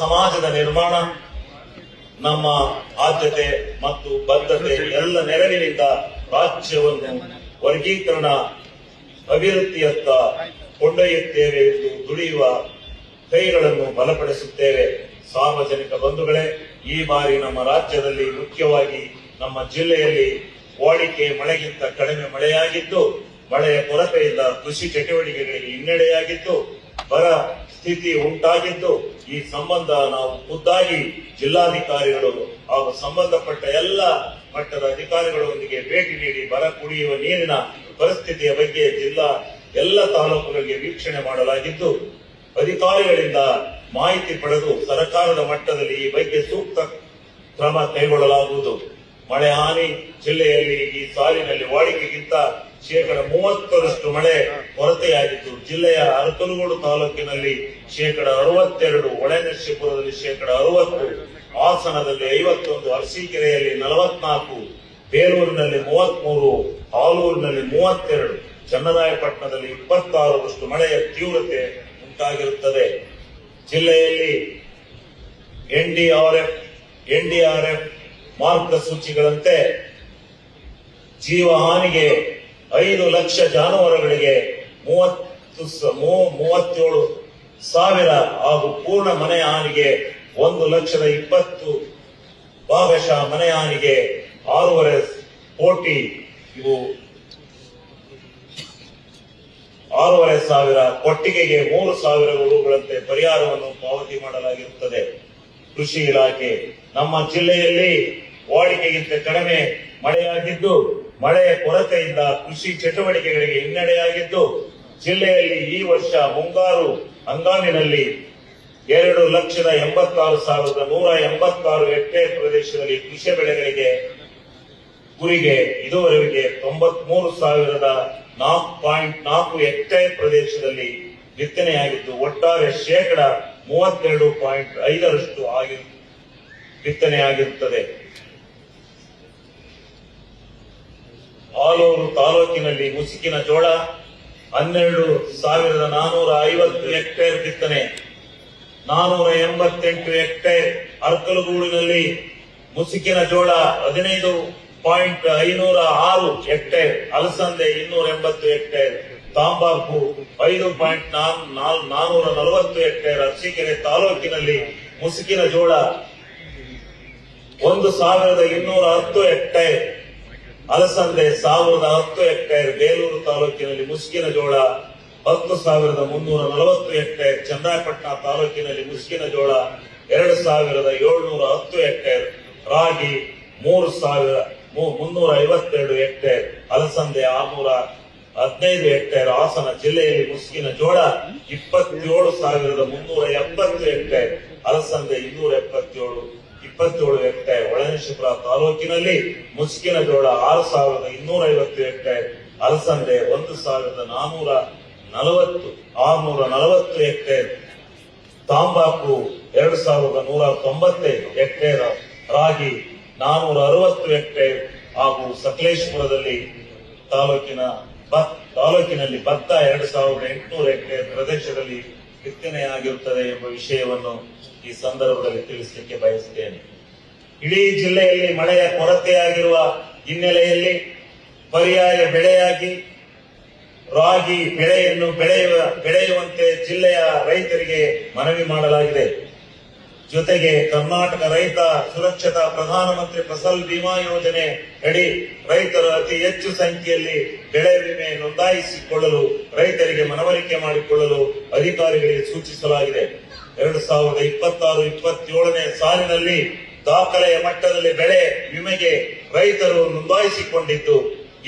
ಸಮಾಜದ ನಿರ್ಮಾಣ ನಮ್ಮ ಆದ್ಯತೆ ಮತ್ತು ಬದ್ಧತೆ. ಎಲ್ಲ ನೆರವಿನಿಂದ ರಾಜ್ಯವನ್ನು ವರ್ಗೀಕರಣ ಅಭಿವೃದ್ಧಿಯತ್ತ ಕೊಂಡೊಯ್ಯುತ್ತೇವೆ ಎಂದು ದುಡಿಯುವ ಕೈಗಳನ್ನು ಬಲಪಡಿಸುತ್ತೇವೆ. ಸಾರ್ವಜನಿಕ ಬಂಧುಗಳೇ, ಈ ಬಾರಿ ನಮ್ಮ ರಾಜ್ಯದಲ್ಲಿ ಮುಖ್ಯವಾಗಿ ನಮ್ಮ ಜಿಲ್ಲೆಯಲ್ಲಿ ವಾಡಿಕೆ ಮಳೆಗಿಂತ ಕಡಿಮೆ ಮಳೆಯಾಗಿದ್ದು, ಮಳೆಯ ಕೊರತೆಯಿಂದ ಕೃಷಿ ಚಟುವಟಿಕೆಗಳಿಗೆ ಹಿನ್ನಡೆಯಾಗಿದ್ದು, ಬರ ಸ್ಥಿತಿ ಉಂಟಾಗಿದ್ದು, ಈ ಸಂಬಂಧ ನಾವು ಖುದ್ದಾಗಿ ಜಿಲ್ಲಾಧಿಕಾರಿಗಳು ಹಾಗೂ ಸಂಬಂಧಪಟ್ಟ ಎಲ್ಲ ಮಟ್ಟದ ಅಧಿಕಾರಿಗಳೊಂದಿಗೆ ಭೇಟಿ ನೀಡಿ ಬರ ಕುಡಿಯುವ ನೀರಿನ ಪರಿಸ್ಥಿತಿಯ ಬಗ್ಗೆ ಜಿಲ್ಲಾ ಎಲ್ಲ ತಾಲೂಕುಗಳಿಗೆ ವೀಕ್ಷಣೆ ಮಾಡಲಾಗಿದ್ದು, ಅಧಿಕಾರಿಗಳಿಂದ ಮಾಹಿತಿ ಪಡೆದು ಸರ್ಕಾರದ ಮಟ್ಟದಲ್ಲಿ ಈ ಬಗ್ಗೆ ಸೂಕ್ತ ಕ್ರಮ ಕೈಗೊಳ್ಳಲಾಗುವುದು. ಮಳೆ ಹಾನಿ ಜಿಲ್ಲೆಯಲ್ಲಿ ಈ ಸಾಲಿನಲ್ಲಿ ವಾಡಿಕೆಗಿಂತ 30% ಮಳೆ ಕೊರತೆಯಾಗಿದ್ದು, ಜಿಲ್ಲೆಯ ಅರಕಲಗೂಡು ತಾಲೂಕಿನಲ್ಲಿ 62%, ಹೊಳೆನರಸೀಪುರದಲ್ಲಿ 60%, ಹಾಸನದಲ್ಲಿ 51, ಅರಸೀಕೆರೆಯಲ್ಲಿ 44, ಬೇಲೂರಿನಲ್ಲಿ 33, ಆಲೂರಿನಲ್ಲಿ 32, ಚನ್ನರಾಯಪಟ್ಟಣದಲ್ಲಿ 26ರಷ್ಟು ಮಳೆಯ ತೀವ್ರತೆ ಉಂಟಾಗಿರುತ್ತದೆ. ಜಿಲ್ಲೆಯಲ್ಲಿ ಎನ್ಡಿಆರ್ಎಫ್ ಮಾರ್ಗಸೂಚಿಗಳಂತೆ ಜೀವ ಹಾನಿಗೆ 5 ಲಕ್ಷ ಜಾನುವಾರುಗಳಿಗೆ 37,000 ಹಾಗೂ ಪೂರ್ಣ ಮನೆ ಹಾನಿಗೆ 1,20,000, ಭಾಗಶಃ ಮನೆ ಹಾನಿಗೆ 6.5 ಕೋಟಿ, ಇವು 6,500, ಕೊಟ್ಟಿಗೆಗೆ 3,000 ರುಗಳಂತೆ ಪರಿಹಾರವನ್ನು ಪಾವತಿ ಮಾಡಲಾಗಿರುತ್ತದೆ. ಕೃಷಿ ಇಲಾಖೆ ನಮ್ಮ ಜಿಲ್ಲೆಯಲ್ಲಿ ವಾಡಿಕೆಗಿಂತ ಕಡಿಮೆ ಮಳೆಯಾಗಿದ್ದು, ಮಳೆಯ ಕೊರತೆಯಿಂದ ಕೃಷಿ ಚಟುವಟಿಕೆಗಳಿಗೆ ಹಿನ್ನಡೆಯಾಗಿದ್ದು, ಜಿಲ್ಲೆಯಲ್ಲಿ ಈ ವರ್ಷ ಮುಂಗಾರು ಹಂಗಾಮಿನಲ್ಲಿ 2,86,186 ಹೆಕ್ಟೇರ್ ಪ್ರದೇಶದಲ್ಲಿ ಕೃಷಿ ಬೆಳೆಗಳಿಗೆ ಗುರಿಗೆ ಇದುವರೆಗೆ 93,4.4 ಹೆಕ್ಟೇರ್ ಪ್ರದೇಶದಲ್ಲಿ ಬಿತ್ತನೆಯಾಗಿದ್ದು, ಒಟ್ಟಾರೆ 32.5% ಬಿತ್ತನೆಯಾಗಿರುತ್ತದೆ. ಆಲೂರು ತಾಲೂಕಿನಲ್ಲಿ ಮುಸುಕಿನ ಜೋಳ 12,450 ಹೆಕ್ಟೇರ್ ಬಿತ್ತನೆ, 488 ಹೆಕ್ಟೇರ್. ಅರಕಲಗೂಡಿನಲ್ಲಿ ಮುಸುಕಿನ ಜೋಳ 15.506 ಹೆಕ್ಟೇರ್, ಅಲಸಂದೆ 280 ಹೆಕ್ಟೇರ್, ತಾಂಬಾಕು 5.440 ಹೆಕ್ಟೇರ್. ಅರಸೀಕೆರೆ ತಾಲೂಕಿನಲ್ಲಿ ಮುಸುಕಿನ ಜೋಳ 1,210 ಹೆಕ್ಟೇರ್, ಅಲಸಂದೆ 1,010 ಹೆಕ್ಟೇರ್. ಬೇಲೂರು ತಾಲೂಕಿನಲ್ಲಿ ಮುಸುಕಿನ ಜೋಳ 10,340 ಹೆಕ್ಟೇರ್. ಚನ್ನರಾಯಪಟ್ಟಣ ತಾಲೂಕಿನಲ್ಲಿ ಮುಸುಕಿನ ಜೋಳ 2,710 ಹೆಕ್ಟೇರ್. ರಾಗಿ 3,352 ಹೆಕ್ಟೇರ್, ಅಲಸಂದೆ 15 ಹೆಕ್ಟೇರ್. ಹಾಸನ ಜಿಲ್ಲೆಯಲ್ಲಿ ಮುಸ್ಕಿನ ಜೋಳ 27,370 ಹೆಕ್ಟೇರ್. ಅಲಸಂದೆ 277 ಹೆಕ್ಟೇರ್. ಹೊಳೆನರಸೀಪುರ ತಾಲೂಕಿನಲ್ಲಿ ಮುಸ್ಕಿನ ಜೋಳ 6,250 ಹೆಕ್ಟೇರ್. ಅಲಸಂದೆ 1,640 ಹೆಕ್ಟೇರ್. ತಂಬಾಕು 2,195 ಹೆಕ್ಟೇರ್. ರಾಗಿ 460 ಹೆಕ್ಟೇರ್ ಹಾಗೂ ಸಕಲೇಶಪುರದಲ್ಲಿ ತಾಲೂಕಿನಲ್ಲಿ ಭತ್ತ 2,800 ಹೆಕ್ಟೇರ್ ಪ್ರದೇಶದಲ್ಲಿ ಬಿತ್ತನೆಯಾಗಿರುತ್ತದೆ ಎಂಬ ವಿಷಯವನ್ನು ಈ ಸಂದರ್ಭದಲ್ಲಿ ತಿಳಿಸಲಿಕ್ಕೆ ಬಯಸುತ್ತೇನೆ. ಇಡೀ ಜಿಲ್ಲೆಯಲ್ಲಿ ಮಳೆಯ ಕೊರತೆಯಾಗಿರುವ ಹಿನ್ನೆಲೆಯಲ್ಲಿ ಪರ್ಯಾಯ ಬೆಳೆಯಾಗಿ ರಾಗಿ ಬೆಳೆಯನ್ನು ಬೆಳೆಯುವಂತೆ ಜಿಲ್ಲೆಯ ರೈತರಿಗೆ ಮನವಿ ಮಾಡಲಾಗಿದೆ. ಜೊತೆಗೆ ಕರ್ನಾಟಕ ರೈತ ಸುರಕ್ಷತಾ ಪ್ರಧಾನಮಂತ್ರಿ ಫಸಲ್ ಬಿಮಾ ಯೋಜನೆ ಅಡಿ ರೈತರು ಅತಿ ಹೆಚ್ಚು ಸಂಖ್ಯೆಯಲ್ಲಿ ಬೆಳೆ ವಿಮೆ ನೋಂದಾಯಿಸಿಕೊಳ್ಳಲು ರೈತರಿಗೆ ಮನವರಿಕೆ ಮಾಡಿಕೊಳ್ಳಲು ಅಧಿಕಾರಿಗಳಿಗೆ ಸೂಚಿಸಲಾಗಿದೆ. 2026-27ನೇ ಸಾಲಿನಲ್ಲಿ ದಾಖಲೆಯ ಮಟ್ಟದಲ್ಲಿ ಬೆಳೆ ವಿಮೆಗೆ ರೈತರು ನೋಂದಾಯಿಸಿಕೊಂಡಿದ್ದು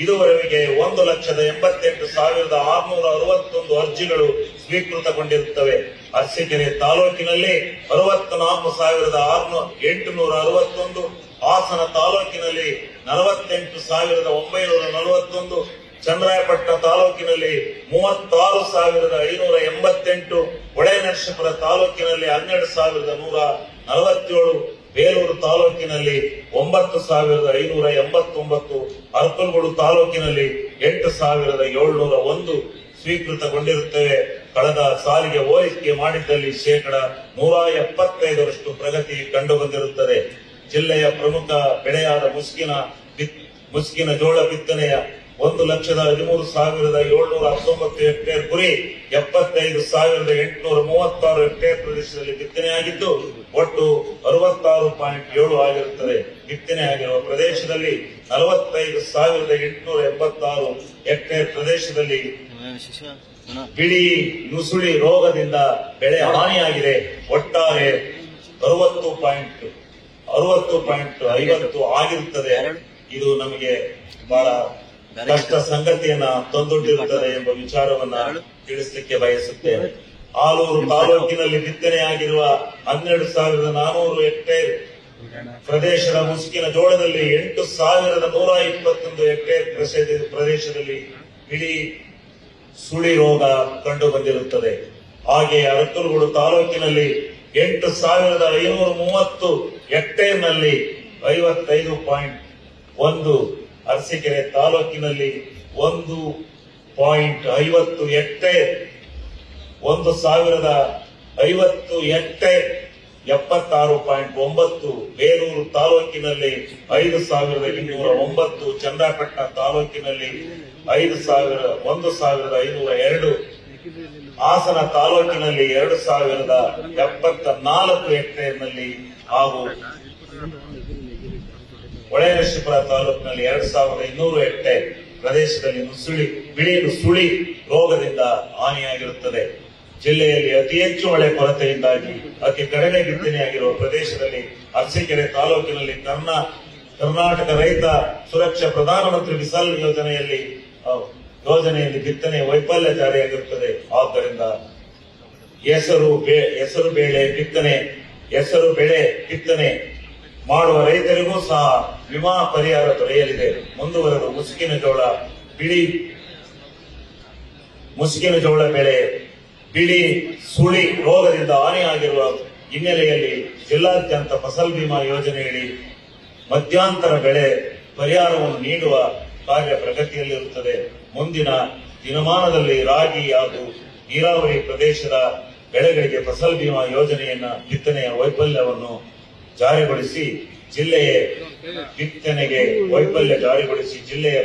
ಇದುವರೆಗೆ 1,88,661 ಅರ್ಜಿಗಳು ಸ್ವೀಕೃತಗೊಂಡಿರುತ್ತವೆ. ಅರಸೀಕೆರೆ ತಾಲೂಕಿನಲ್ಲಿ 64,861, ಹಾಸನ ತಾಲೂಕಿನಲ್ಲಿ 48,941, ಚನ್ನರಾಯಪಟ್ಟಣ ತಾಲೂಕಿನಲ್ಲಿ 36,588, ಹೊಳೆನರಸೀಪುರ ತಾಲೂಕಿನಲ್ಲಿ 12,147, ಬೇಲೂರು ತಾಲೂಕಿನಲ್ಲಿ 9,589, ಅರಕಲಗೂಡು ತಾಲೂಕಿನಲ್ಲಿ 8,701 ಸ್ವೀಕೃತಗೊಂಡಿರುತ್ತವೆ. ಕಳೆದ ಸಾಲಿಗೆ ಹೋಲಿಕೆ ಮಾಡಿದ್ದಲ್ಲಿ 175% ಪ್ರಗತಿ ಕಂಡುಬಂದಿರುತ್ತದೆ. ಜಿಲ್ಲೆಯ ಪ್ರಮುಖ ಬೆಳೆಯಾದ ಮುಸ್ಕಿನ ಜೋಳ ಬಿತ್ತನೆಯ 1,13,719 ಹೆಕ್ಟೇರ್ ಗುರಿ 75,836 ಹೆಕ್ಟೇರ್ ಪ್ರದೇಶದಲ್ಲಿ ಬಿತ್ತನೆಯಾಗಿದ್ದು ಒಟ್ಟು 66.7 ಆಗಿರುತ್ತದೆ. ಬಿತ್ತನೆಯಾಗಿರುವ ಪ್ರದೇಶದಲ್ಲಿ 45,886 ಹೆಕ್ಟೇರ್ ಪ್ರದೇಶದಲ್ಲಿ ಬಿಳಿ ನುಸುಳಿ ರೋಗದಿಂದ ಬೆಳೆ ಹಾನಿಯಾಗಿದೆ. ಒಟ್ಟಾರೆ 60.50 ಆಗಿರುತ್ತದೆ. ಇದು ನಮಗೆ ಬಹಳ ಕಷ್ಟ ಸಂಗತಿಯನ್ನ ತಂದೊಡ್ಡಿರುತ್ತದೆ ಎಂಬ ವಿಚಾರವನ್ನ ತಿಳಿಸಲಿಕ್ಕೆ ಬಯಸುತ್ತೇನೆ. ಆಲೂರು ತಾಲೂಕಿನಲ್ಲಿ ಬಿತ್ತನೆಯಾಗಿರುವ 12,400 ಹೆಕ್ಟೇರ್ ಪ್ರದೇಶದ ಮುಸುಕಿನ ಜೋಳದಲ್ಲಿ 8,121 ಹೆಕ್ಟೇರ್ ಪ್ರದೇಶದಲ್ಲಿ ಬಿಳಿ ಸುಳಿ ರೋಗ ಕಂಡು ಬಂದಿರುತ್ತದೆ. ಹಾಗೆಯೇ ಅರಕಲಗೂಡು ತಾಲೂಕಿನಲ್ಲಿ 8,530 ಹೆಕ್ಟೇರ್ನಲ್ಲಿ 55.1, ಅರಸೀಕೆರೆ ತಾಲೂಕಿನಲ್ಲಿ 1.50 ಹೆಕ್ಟೇರ್, 1,050 ಹೆಕ್ಟೇರ್ 76.9, ಬೇಲೂರು ತಾಲೂಕಿನಲ್ಲಿ 5,209, ಚನ್ನರಾಯಪಟ್ಟಣ ತಾಲೂಕಿನಲ್ಲಿ 1,502, ಹಾಸನ ತಾಲೂಕಿನಲ್ಲಿ 2,074 ಹೆಕ್ಟೇರ್ನಲ್ಲಿ ಹಾಗೂ ಹೊಳೆನರಸೀಪುರ ತಾಲೂಕಿನಲ್ಲಿ 2,200 ಹೆಕ್ಟೇರ್ ಪ್ರದೇಶದಲ್ಲಿ ಬಿಳಿ ನುಸುಳಿ ರೋಗದಿಂದ ಹಾನಿಯಾಗಿರುತ್ತದೆ. ಜಿಲ್ಲೆಯಲ್ಲಿ ಅತಿ ಹೆಚ್ಚು ಮಳೆ ಕೊರತೆಯಿಂದಾಗಿ ಅತಿ ಕಡಿಮೆ ಬಿತ್ತನೆಯಾಗಿರುವ ಪ್ರದೇಶದಲ್ಲಿ ಅರಸೀಕೆರೆ ತಾಲೂಕಿನಲ್ಲಿ ಕರ್ನಾಟಕ ರೈತ ಸುರಕ್ಷಾ ಪ್ರಧಾನಮಂತ್ರಿ ಫಸಲ್ ಯೋಜನೆಯಲ್ಲಿ ಬಿತ್ತನೆ ವೈಫಲ್ಯ ಜಾರಿಯಾಗಿರುತ್ತದೆ. ಆದ್ದರಿಂದ ಹೆಸರು ಬೆಳೆ ಬಿತ್ತನೆ ಮಾಡುವ ರೈತರಿಗೂ ಸಹ ವಿಮಾ ಪರಿಹಾರ ದೊರೆಯಲಿದೆ. ಮುಂದುವರೆದು ಮುಸುಕಿನ ಜೋಳ ಬೆಳೆ ಬಿಳಿ ಸುಳಿ ರೋಗದಿಂದ ಹಾನಿಯಾಗಿರುವ ಹಿನ್ನೆಲೆಯಲ್ಲಿ ಜಿಲ್ಲಾದ್ಯಂತ ಫಸಲ್ ಬಿಮಾ ಯೋಜನೆಯಡಿ ಮಧ್ಯಂತರ ಬೆಳೆ ಪರಿಹಾರವನ್ನು ನೀಡುವ ಕಾರ್ಯ ಪ್ರಗತಿಯಲ್ಲಿರುತ್ತದೆ. ಮುಂದಿನ ದಿನಮಾನದಲ್ಲಿ ರಾಗಿ ಹಾಗೂ ನೀರಾವರಿ ಪ್ರದೇಶದ ಬೆಳೆಗಳಿಗೆ ಫಸಲ್ ಬಿಮಾ ಯೋಜನೆಯನ್ನ ಬಿತ್ತನೆಯ ವೈಫಲ್ಯವನ್ನು ಜಾರಿಗೊಳಿಸಿ ಜಿಲ್ಲೆಯ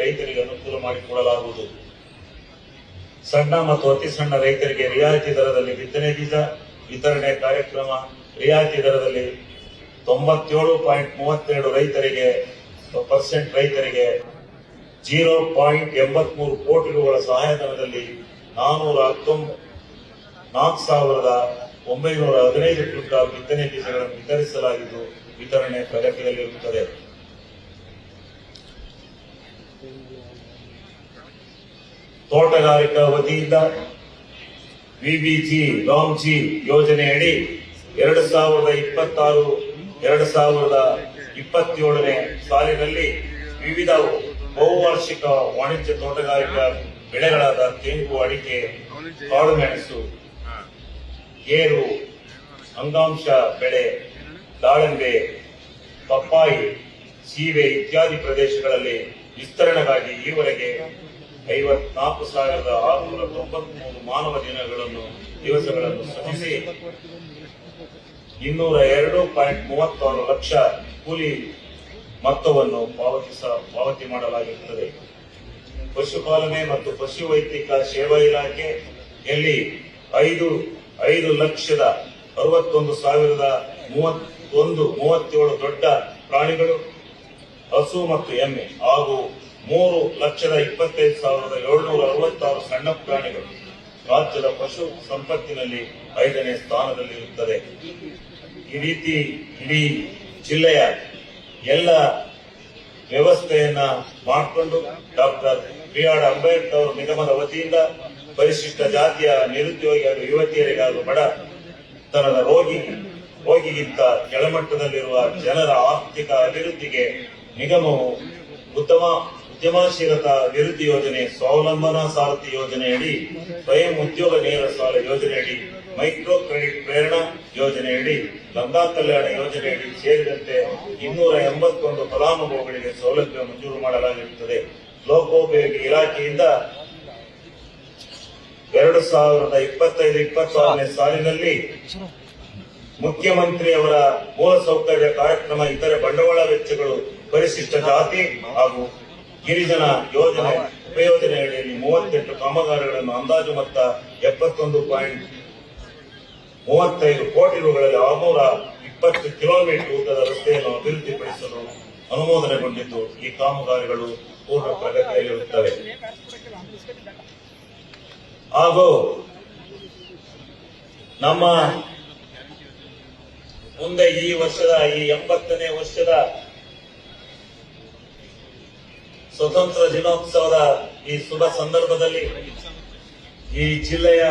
ರೈತರಿಗೆ ಅನುಕೂಲ ಮಾಡಿಕೊಡಲಾಗುವುದು. ಸಣ್ಣ ಮತ್ತು ಅತಿ ಸಣ್ಣ ರೈತರಿಗೆ ರಿಯಾಯಿತಿ ದರದಲ್ಲಿ ಬಿತ್ತನೆ ಬೀಜ ವಿತರಣೆ ಕಾರ್ಯಕ್ರಮ. ರಿಯಾಯಿತಿ ದರದಲ್ಲಿ 97.32% ರೈತರಿಗೆ 0.83 ಕೋಟಿ ರುಗಳ ಸಹಾಯಧನದಲ್ಲಿ 4,915 ಕ್ವಿಂಟಾಲ್ ಬಿತ್ತನೆ ಬೀಜಗಳನ್ನು ವಿತರಿಸಲಾಗಿದ್ದು ವಿತರಣೆ ಪ್ರಗತಿಯಲ್ಲಿರುತ್ತದೆ. ತೋಟಗಾರಿಕಾ ವತಿಯಿಂದ ವಿಬಿಜಿ ರಾಮ್ಜಿ ಯೋಜನೆಯಡಿ 2026-2027ನೇ ಸಾಲಿನಲ್ಲಿ ವಿವಿಧ ಬಹುವಾರ್ಷಿಕ ವಾಣಿಜ್ಯ ತೋಟಗಾರಿಕಾ ಬೆಳೆಗಳಾದ ತೆಂಗು, ಅಡಿಕೆ, ಕಾಳುಮೆಣಸು, ಗೇರು, ಅಂಗಾಂಶ ಬೆಳೆ, ದಾಳಿಂಬೆ, ಪಪ್ಪಾಯಿ, ಸೀಬೆ ಇತ್ಯಾದಿ ಪ್ರದೇಶಗಳಲ್ಲಿ ವಿಸ್ತರಣೆಗಾಗಿ ಈವರೆಗೆ 54,693 ಮಾನವ ದಿವಸಗಳನ್ನು ಸೃಜಿಸಿ 202.36 ಲಕ್ಷ ಕೂಲಿ ಮೊತ್ತವನ್ನು ಪಾವತಿ ಮಾಡಲಾಗಿರುತ್ತದೆ. ಪಶುಪಾಲನೆ ಮತ್ತು ಪಶುವೈದ್ಯಕ ಸೇವಾ ಇಲಾಖೆಯಲ್ಲಿ 5,61,037 ದೊಡ್ಡ ಪ್ರಾಣಿಗಳು, ಹಸು ಮತ್ತು ಎಮ್ಮೆ ಹಾಗೂ 3,25,766 ಸಣ್ಣ ಪ್ರಾಣಿಗಳು ರಾಜ್ಯದ ಪಶು ಸಂಪತ್ತಿನಲ್ಲಿ 5ನೇ ಸ್ಥಾನದಲ್ಲಿರುತ್ತದೆ. ಈ ರೀತಿ ಇಡೀ ಜಿಲ್ಲೆಯ ಎಲ್ಲ ವ್ಯವಸ್ಥೆಯನ್ನ ಮಾಡಿಕೊಂಡು ಡಾಕ್ಟರ್ ಬಿ.ಆರ್. ಅಂಬೇಡ್ಕರ್ ನಿಗಮದ ವತಿಯಿಂದ ಪರಿಶಿಷ್ಟ ಜಾತಿಯ ನಿರುದ್ಯೋಗಿ ಹಾಗೂ ಯುವತಿಯರಿಗಾಗೂ ಬಡತನದ ರೋಗಿಗಿಂತ ಕೆಳಮಟ್ಟದಲ್ಲಿರುವ ಜನರ ಆರ್ಥಿಕ ಅಭಿವೃದ್ಧಿಗೆ ನಿಗಮವು ಉದ್ಯಮಶೀಲತಾ ಅಭಿವೃದ್ಧಿ ಯೋಜನೆ, ಸ್ವಾವಲಂಬನಾ ಸಾರಥಿ ಯೋಜನೆಯಡಿ, ಸ್ವಯಂ ಉದ್ಯೋಗ ನೇರ ಸಾಲ ಯೋಜನೆಯಡಿ, ಮೈಕ್ರೋ ಕ್ರೆಡಿಟ್ ಪ್ರೇರಣಾ ಯೋಜನೆಯಡಿ, ಗಂಗಾ ಕಲ್ಯಾಣ ಯೋಜನೆಯಡಿ ಸೇರಿದಂತೆ 281 ಫಲಾನುಭವಿಗಳಿಗೆ ಸೌಲಭ್ಯ ಮಂಜೂರು ಮಾಡಲಾಗಿರುತ್ತದೆ. ಲೋಕೋಪಯೋಗಿ ಇಲಾಖೆಯಿಂದ 2025-26ನೇ ಸಾಲಿನಲ್ಲಿ ಮುಖ್ಯಮಂತ್ರಿಯವರ ಮೂಲಸೌಕರ್ಯ ಕಾರ್ಯಕ್ರಮ, ಇತರೆ ಬಂಡವಾಳ ವೆಚ್ಚಗಳು, ಪರಿಶಿಷ್ಟ ಜಾತಿ ಹಾಗೂ ಗಿರಿಜನ ಯೋಜನೆ ಉಪಯೋಜನೆಯಡಿಯಲ್ಲಿ 38 ಕಾಮಗಾರಿಗಳನ್ನು ಅಂದಾಜು ಮೊತ್ತ 71.35 ಕೋಟಿ ರೂಗಳಲ್ಲಿ 620 ಕಿಲೋಮೀಟರ್ ಉದ್ದದ ರಸ್ತೆಯನ್ನು ಅಭಿವೃದ್ಧಿಪಡಿಸಲು ಅನುಮೋದನೆಗೊಂಡಿದ್ದು, ಈ ಕಾಮಗಾರಿಗಳು ಪೂರ್ಣ ಪ್ರಗತಿಯಲ್ಲಿರುತ್ತವೆ. ಹಾಗೂ ನಮ್ಮ ಮುಂದೆ ಈ 80ನೇ ವರ್ಷದ ಸ್ವತಂತ್ರ ದಿನೋತ್ಸವದ ಈ ಶುಭ ಸಂದರ್ಭದಲ್ಲಿ ಈ ಜಿಲ್ಲೆಯ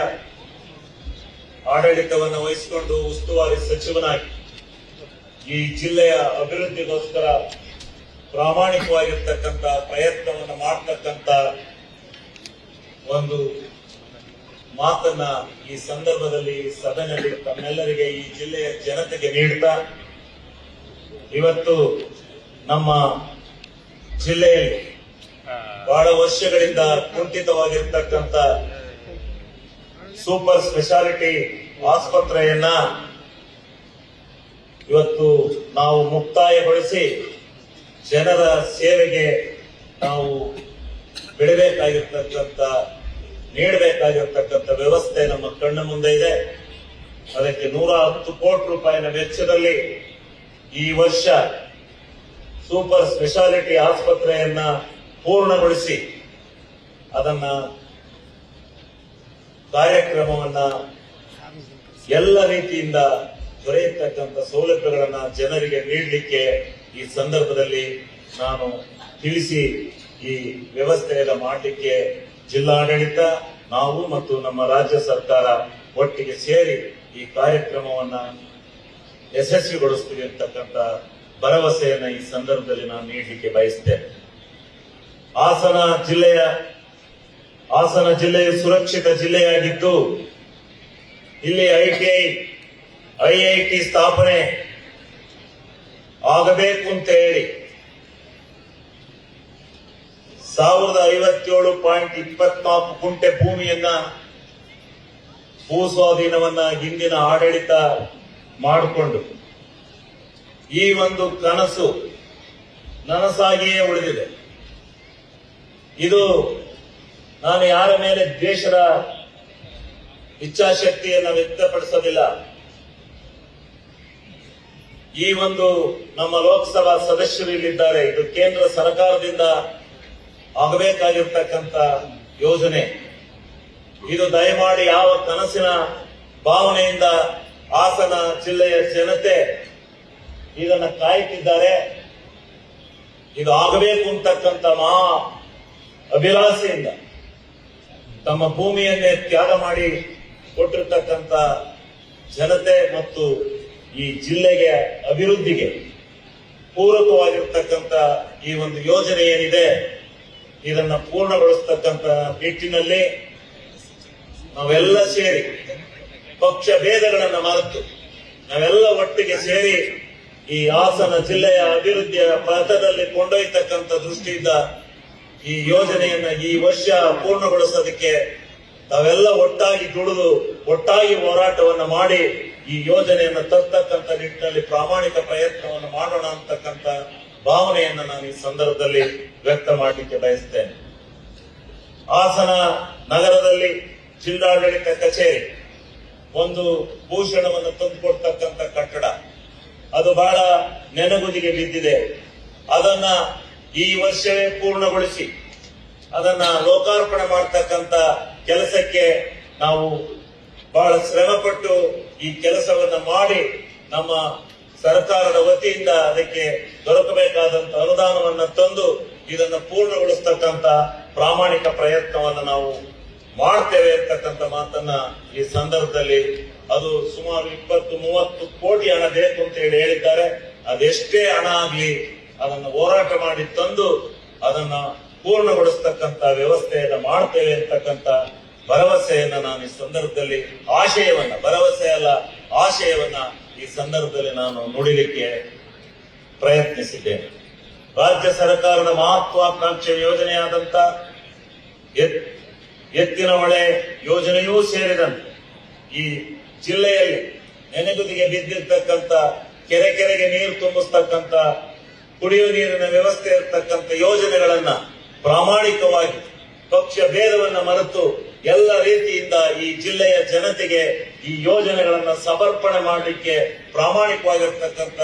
ಆಡಳಿತವನ್ನು ವಹಿಸಿಕೊಂಡು ಉಸ್ತುವಾರಿ ಸಚಿವನಾಗಿ ಈ ಜಿಲ್ಲೆಯ ಅಭಿವೃದ್ಧಿಗೋಸ್ಕರ ಪ್ರಾಮಾಣಿಕವಾಗಿರ್ತಕ್ಕಂಥ ಪ್ರಯತ್ನವನ್ನು ಮಾಡತಕ್ಕಂಥ ಒಂದು ಮಾತನ್ನ ಈ ಸಂದರ್ಭದಲ್ಲಿ ಸದನದಲ್ಲಿ ತಮ್ಮೆಲ್ಲರಿಗೆ, ಈ ಜಿಲ್ಲೆಯ ಜನತೆಗೆ ನೀಡುತ್ತಾ, ಇವತ್ತು ನಮ್ಮ ಜಿಲ್ಲೆಯಲ್ಲಿ ಬಹಳ ವರ್ಷಗಳಿಂದ ಕುಂಠಿತವಾಗಿರ್ತಕ್ಕಂಥ ಸೂಪರ್ ಸ್ಪೆಷಾಲಿಟಿ ಆಸ್ಪತ್ರೆಯನ್ನ ಇವತ್ತು ನಾವು ಮುಕ್ತಾಯಗೊಳಿಸಿ ಜನರ ಸೇವೆಗೆ ನಾವು ನೀಡಬೇಕಾಗಿರ್ತಕ್ಕಂಥ ವ್ಯವಸ್ಥೆ ನಮ್ಮ ಕಣ್ಣ ಮುಂದೆ ಇದೆ. ಅದಕ್ಕೆ 110 ಕೋಟಿ ರೂಪಾಯಿನ ವೆಚ್ಚದಲ್ಲಿ ಈ ವರ್ಷ ಸೂಪರ್ ಸ್ಪೆಷಾಲಿಟಿ ಆಸ್ಪತ್ರೆಯನ್ನ ಪೂರ್ಣಗೊಳಿಸಿ ಅದನ್ನ ಕಾರ್ಯಕ್ರಮವನ್ನ ಎಲ್ಲ ರೀತಿಯಿಂದ ದೊರೆಯತಕ್ಕಂಥ ಸೌಲಭ್ಯಗಳನ್ನ ಜನರಿಗೆ ನೀಡಲಿಕ್ಕೆ ಈ ಸಂದರ್ಭದಲ್ಲಿ ನಾನು ತಿಳಿಸಿ ಈ ವ್ಯವಸ್ಥೆಯನ್ನು ಮಾಡಲಿಕ್ಕೆ ಜಿಲ್ಲಾಡಳಿತ, ನಾವು ಮತ್ತು ನಮ್ಮ ರಾಜ್ಯ ಸರ್ಕಾರ ಒಟ್ಟಿಗೆ ಸೇರಿ ಈ ಕಾರ್ಯಕ್ರಮವನ್ನ ಯಶಸ್ವಿಗೊಳಿಸ್ತೀವಿ ಅಂತಕ್ಕಂಥ ಭರವಸೆಯನ್ನ ಈ ಸಂದರ್ಭದಲ್ಲಿ ನಾನು ನೀಡಲಿಕ್ಕೆ ಬಯಸ್ತೇನೆ. ಹಾಸನ ಜಿಲ್ಲೆಯು ಸುರಕ್ಷಿತ ಜಿಲ್ಲೆಯಾಗಿದ್ದು, ಇಲ್ಲಿ ಐಐಟಿ ಸ್ಥಾಪನೆ ಆಗಬೇಕು ಅಂತ ಹೇಳಿ 1057.24 ಗುಂಟೆ ಭೂಮಿಯನ್ನ ಭೂಸ್ವಾಧೀನವನ್ನ ಹಿಂದಿನ ಆಡಳಿತ ಮಾಡಿಕೊಂಡು ಈ ಒಂದು ಕನಸು ನನಸಾಗಿಯೇ ಉಳಿದಿದೆ. ಇದು ನಾನು ಯಾರ ಮೇಲೆ ದ್ವೇಷದ ಇಚ್ಛಾಶಕ್ತಿಯನ್ನು ವ್ಯಕ್ತಪಡಿಸೋದಿಲ್ಲ. ಈ ಒಂದು ನಮ್ಮ ಲೋಕಸಭಾ ಸದಸ್ಯರು ಇಲ್ಲಿದ್ದಾರೆ. ಇದು ಕೇಂದ್ರ ಸರ್ಕಾರದಿಂದ ಆಗಬೇಕಾಗಿರ್ತಕ್ಕಂಥ ಯೋಜನೆ. ಇದು ದಯಮಾಡಿ ಯಾವ ಕನಸಿನ ಭಾವನೆಯಿಂದ ಹಾಸನ ಜಿಲ್ಲೆಯ ಜನತೆ ಇದನ್ನ ಕಾಯುತ್ತಿದ್ದಾರೆ, ಇದು ಆಗಬೇಕು ಅಂತಕ್ಕಂಥ ಮಹಾ ಅಭಿಲಾಷೆಯಿಂದ ತಮ್ಮ ಭೂಮಿಯನ್ನೇ ತ್ಯಾಗ ಮಾಡಿ ಕೊಟ್ಟಿರ್ತಕ್ಕಂಥ ಜನತೆ ಮತ್ತು ಈ ಜಿಲ್ಲೆಗೆ ಅಭಿವೃದ್ಧಿಗೆ ಪೂರಕವಾಗಿರ್ತಕ್ಕಂಥ ಈ ಒಂದು ಯೋಜನೆ ಏನಿದೆ ಇದನ್ನ ಪೂರ್ಣಗೊಳಿಸ್ತಕ್ಕಂಥ ನಿಟ್ಟಿನಲ್ಲಿ ನಾವೆಲ್ಲ ಸೇರಿ ಪಕ್ಷ ಭೇದಗಳನ್ನು ಮರೆತು ನಾವೆಲ್ಲ ಒಟ್ಟಿಗೆ ಸೇರಿ ಈ ಹಾಸನ ಜಿಲ್ಲೆಯ ಅಭಿವೃದ್ಧಿಯ ಪಥದಲ್ಲಿ ಕೊಂಡೊಯ್ತಕ್ಕಂಥ ದೃಷ್ಟಿಯಿಂದ ಈ ಯೋಜನೆಯನ್ನ ಈ ವರ್ಷ ಪೂರ್ಣಗೊಳಿಸೋದಕ್ಕೆ ತಾವೆಲ್ಲ ಒಟ್ಟಾಗಿ ದುಡಿದು ಒಟ್ಟಾಗಿ ಹೋರಾಟವನ್ನು ಮಾಡಿ ಈ ಯೋಜನೆಯನ್ನು ತರ್ತಕ್ಕಂಥ ನಿಟ್ಟಿನಲ್ಲಿ ಪ್ರಾಮಾಣಿಕ ಪ್ರಯತ್ನವನ್ನು ಮಾಡೋಣ ಅಂತಕ್ಕಂಥ ಭಾವನೆಯನ್ನು ನಾನು ಈ ಸಂದರ್ಭದಲ್ಲಿ ವ್ಯಕ್ತ ಮಾಡಲಿಕ್ಕೆ ಬಯಸ್ತೇನೆ. ಹಾಸನ ನಗರದಲ್ಲಿ ಜಿಲ್ಲಾಡಳಿತ ಕಚೇರಿ ಒಂದು ಭೂಷಣವನ್ನು ತಂದುಕೊಡ್ತಕ್ಕಂಥ ಕಟ್ಟಡ ಅದು ಬಹಳ ನೆನಗುದಿಗೆ ಬಿದ್ದಿದೆ. ಅದನ್ನ ಈ ವರ್ಷವೇ ಪೂರ್ಣಗೊಳಿಸಿ ಅದನ್ನ ಲೋಕಾರ್ಪಣೆ ಮಾಡತಕ್ಕಂಥ ಕೆಲಸಕ್ಕೆ ನಾವು ಬಹಳ ಶ್ರಮಪಟ್ಟು ಈ ಕೆಲಸವನ್ನ ಮಾಡಿ ನಮ್ಮ ಸರ್ಕಾರದ ವತಿಯಿಂದ ಅದಕ್ಕೆ ದೊರಕಬೇಕಾದಂತ ಅನುದಾನವನ್ನ ತಂದು ಇದನ್ನು ಪೂರ್ಣಗೊಳಿಸ್ತಕ್ಕಂಥ ಪ್ರಾಮಾಣಿಕ ಪ್ರಯತ್ನವನ್ನು ನಾವು ಮಾಡ್ತೇವೆ ಅಂತಕ್ಕಂಥ ಮಾತನ್ನ ಈ ಸಂದರ್ಭದಲ್ಲಿ ಅದು ಸುಮಾರು 20-30 ಕೋಟಿ ಹಣ ಬೇಕು ಅಂತ ಹೇಳಿದ್ದಾರೆ. ಅದೆಷ್ಟೇ ಹಣ ಆಗ್ಲಿ ಅದನ್ನು ಹೋರಾಟ ಮಾಡಿ ತಂದು ಅದನ್ನ ಪೂರ್ಣಗೊಳಿಸ್ತಕ್ಕಂಥ ವ್ಯವಸ್ಥೆಯನ್ನ ಮಾಡ್ತೇವೆ ಅಂತಕ್ಕಂಥ ಭರವಸೆಯನ್ನ ನಾನು ಈ ಸಂದರ್ಭದಲ್ಲಿ ಭರವಸೆ ಅಲ್ಲ ಆಶಯವನ್ನ ಈ ಸಂದರ್ಭದಲ್ಲಿ ನಾನು ನುಡಿಲಿಕ್ಕೆ ಪ್ರಯತ್ನಿಸಿದ್ದೇನೆ. ರಾಜ್ಯ ಸರ್ಕಾರದ ಮಹತ್ವಾಕಾಂಕ್ಷೆ ಯೋಜನೆಯಾದಂತ ಎತ್ತಿನ ಹೊಳೆ ಯೋಜನೆಯೂ ಸೇರಿದಂತೆ ಈ ಜಿಲ್ಲೆಯಲ್ಲಿ ನೆನೆಗುದಿಗೆ ಬಿದ್ದಿರ್ತಕ್ಕಂಥ ಕೆರೆಗೆ ನೀರು ತುಂಬಿಸ್ತಕ್ಕಂಥ ಕುಡಿಯುವ ನೀರಿನ ವ್ಯವಸ್ಥೆ ಇರತಕ್ಕಂಥ ಯೋಜನೆಗಳನ್ನ ಪ್ರಾಮಾಣಿಕವಾಗಿ ಪಕ್ಷ ಭೇದವನ್ನ ಮರೆತು ಎಲ್ಲ ರೀತಿಯಿಂದ ಈ ಜಿಲ್ಲೆಯ ಜನತೆಗೆ ಈ ಯೋಜನೆಗಳನ್ನ ಸಮರ್ಪಣೆ ಮಾಡಲಿಕ್ಕೆ ಪ್ರಾಮಾಣಿಕವಾಗಿರ್ತಕ್ಕಂಥ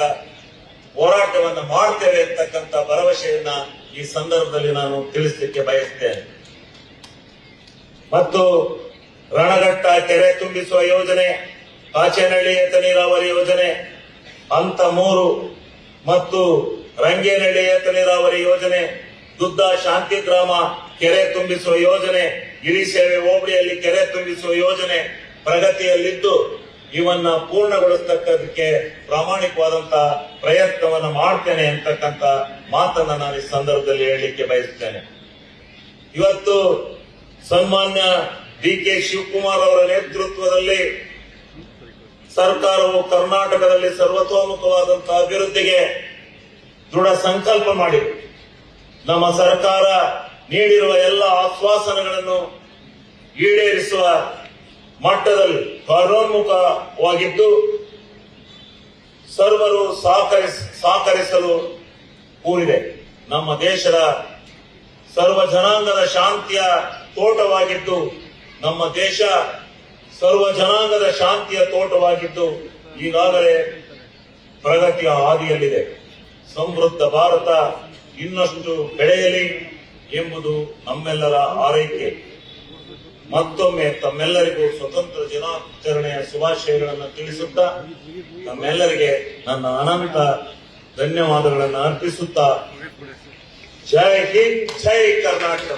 ಹೋರಾಟವನ್ನ ಮಾಡ್ತೇವೆ ಅಂತಕ್ಕಂಥ ಭರವಸೆಯನ್ನ ಈ ಸಂದರ್ಭದಲ್ಲಿ ನಾನು ತಿಳಿಸಲಿಕ್ಕೆ ಬಯಸ್ತೇನೆ. ಮತ್ತು ರಣಘಟ್ಟ ಕೆರೆ ತುಂಬಿಸುವ ಯೋಜನೆ, ಕಾಚೇನಹಳ್ಳಿ ಏತ ನೀರಾವರಿ ಯೋಜನೆ ಹಂತ 3 ಮತ್ತು ರಂಗೇನಹಳ್ಳಿ ಏತ ನೀರಾವರಿ ಯೋಜನೆ, ದುದ್ದ ಶಾಂತಿಗ್ರಾಮ ಕೆರೆ ತುಂಬಿಸುವ ಯೋಜನೆ, ಗಿರಿಸೇವೆ ಹೋಬಳಿಯಲ್ಲಿ ಕೆರೆ ತುಂಬಿಸುವ ಯೋಜನೆ ಪ್ರಗತಿಯಲ್ಲಿದ್ದು ಇವನ್ನ ಪೂರ್ಣಗೊಳಿಸತಕ್ಕದಕ್ಕೆ ಪ್ರಾಮಾಣಿಕವಾದಂತಹ ಪ್ರಯತ್ನವನ್ನ ಮಾಡ್ತೇನೆ ಅಂತಕ್ಕಂಥ ಮಾತನ್ನ ನಾನು ಈ ಸಂದರ್ಭದಲ್ಲಿ ಹೇಳಲಿಕ್ಕೆ ಬಯಸ್ತೇನೆ. ಇವತ್ತು ಸನ್ಮಾನ್ಯ ಡಿ.ಕೆ. ಶಿವಕುಮಾರ್ ಅವರ ನೇತೃತ್ವದಲ್ಲಿ ಸರ್ಕಾರವು ಕರ್ನಾಟಕದಲ್ಲಿ ಸರ್ವತೋಮುಖವಾದಂತಹ ಅಭಿವೃದ್ಧಿಗೆ ದೃಢ ಸಂಕಲ್ಪ ಮಾಡಿದೆ. ನಮ್ಮ ಸರ್ಕಾರ ನೀಡಿರುವ ಎಲ್ಲ ಆಶ್ವಾಸನೆಗಳನ್ನು ಈಡೇರಿಸುವ ಮಟ್ಟದಲ್ಲಿ ಕಾರ್ಯೋನ್ಮುಖವಾಗಿದ್ದು ಸರ್ವರು ಸಹಕರಿಸಲು ಕೂಡಿದೆ. ನಮ್ಮ ದೇಶದ ಸರ್ವ ಜನಾಂಗದ ಶಾಂತಿಯ ತೋಟವಾಗಿದ್ದು ನಮ್ಮ ದೇಶ ಸರ್ವ ಜನಾಂಗದ ಶಾಂತಿಯ ತೋಟವಾಗಿದ್ದು ಈಗಾಗಲೇ ಪ್ರಗತಿಯ ಹಾದಿಯಲ್ಲಿದೆ. ಸಮೃದ್ಧ ಭಾರತ ಇನ್ನಷ್ಟು ಬೆಳೆಯಲಿ ಎಂಬುದು ನಮ್ಮೆಲ್ಲರ ಆರೈಕೆ. ಮತ್ತೊಮ್ಮೆ ತಮ್ಮೆಲ್ಲರಿಗೂ ಸ್ವತಂತ್ರ ದಿನಾಚರಣೆಯ ಶುಭಾಶಯಗಳನ್ನು ತಿಳಿಸುತ್ತಾ ತಮ್ಮೆಲ್ಲರಿಗೆ ನನ್ನ ಅನಂತ ಧನ್ಯವಾದಗಳನ್ನು ಅರ್ಪಿಸುತ್ತಾ ಜೈ ಹಿಂದ್, ಜೈ ಕರ್ನಾಟಕ.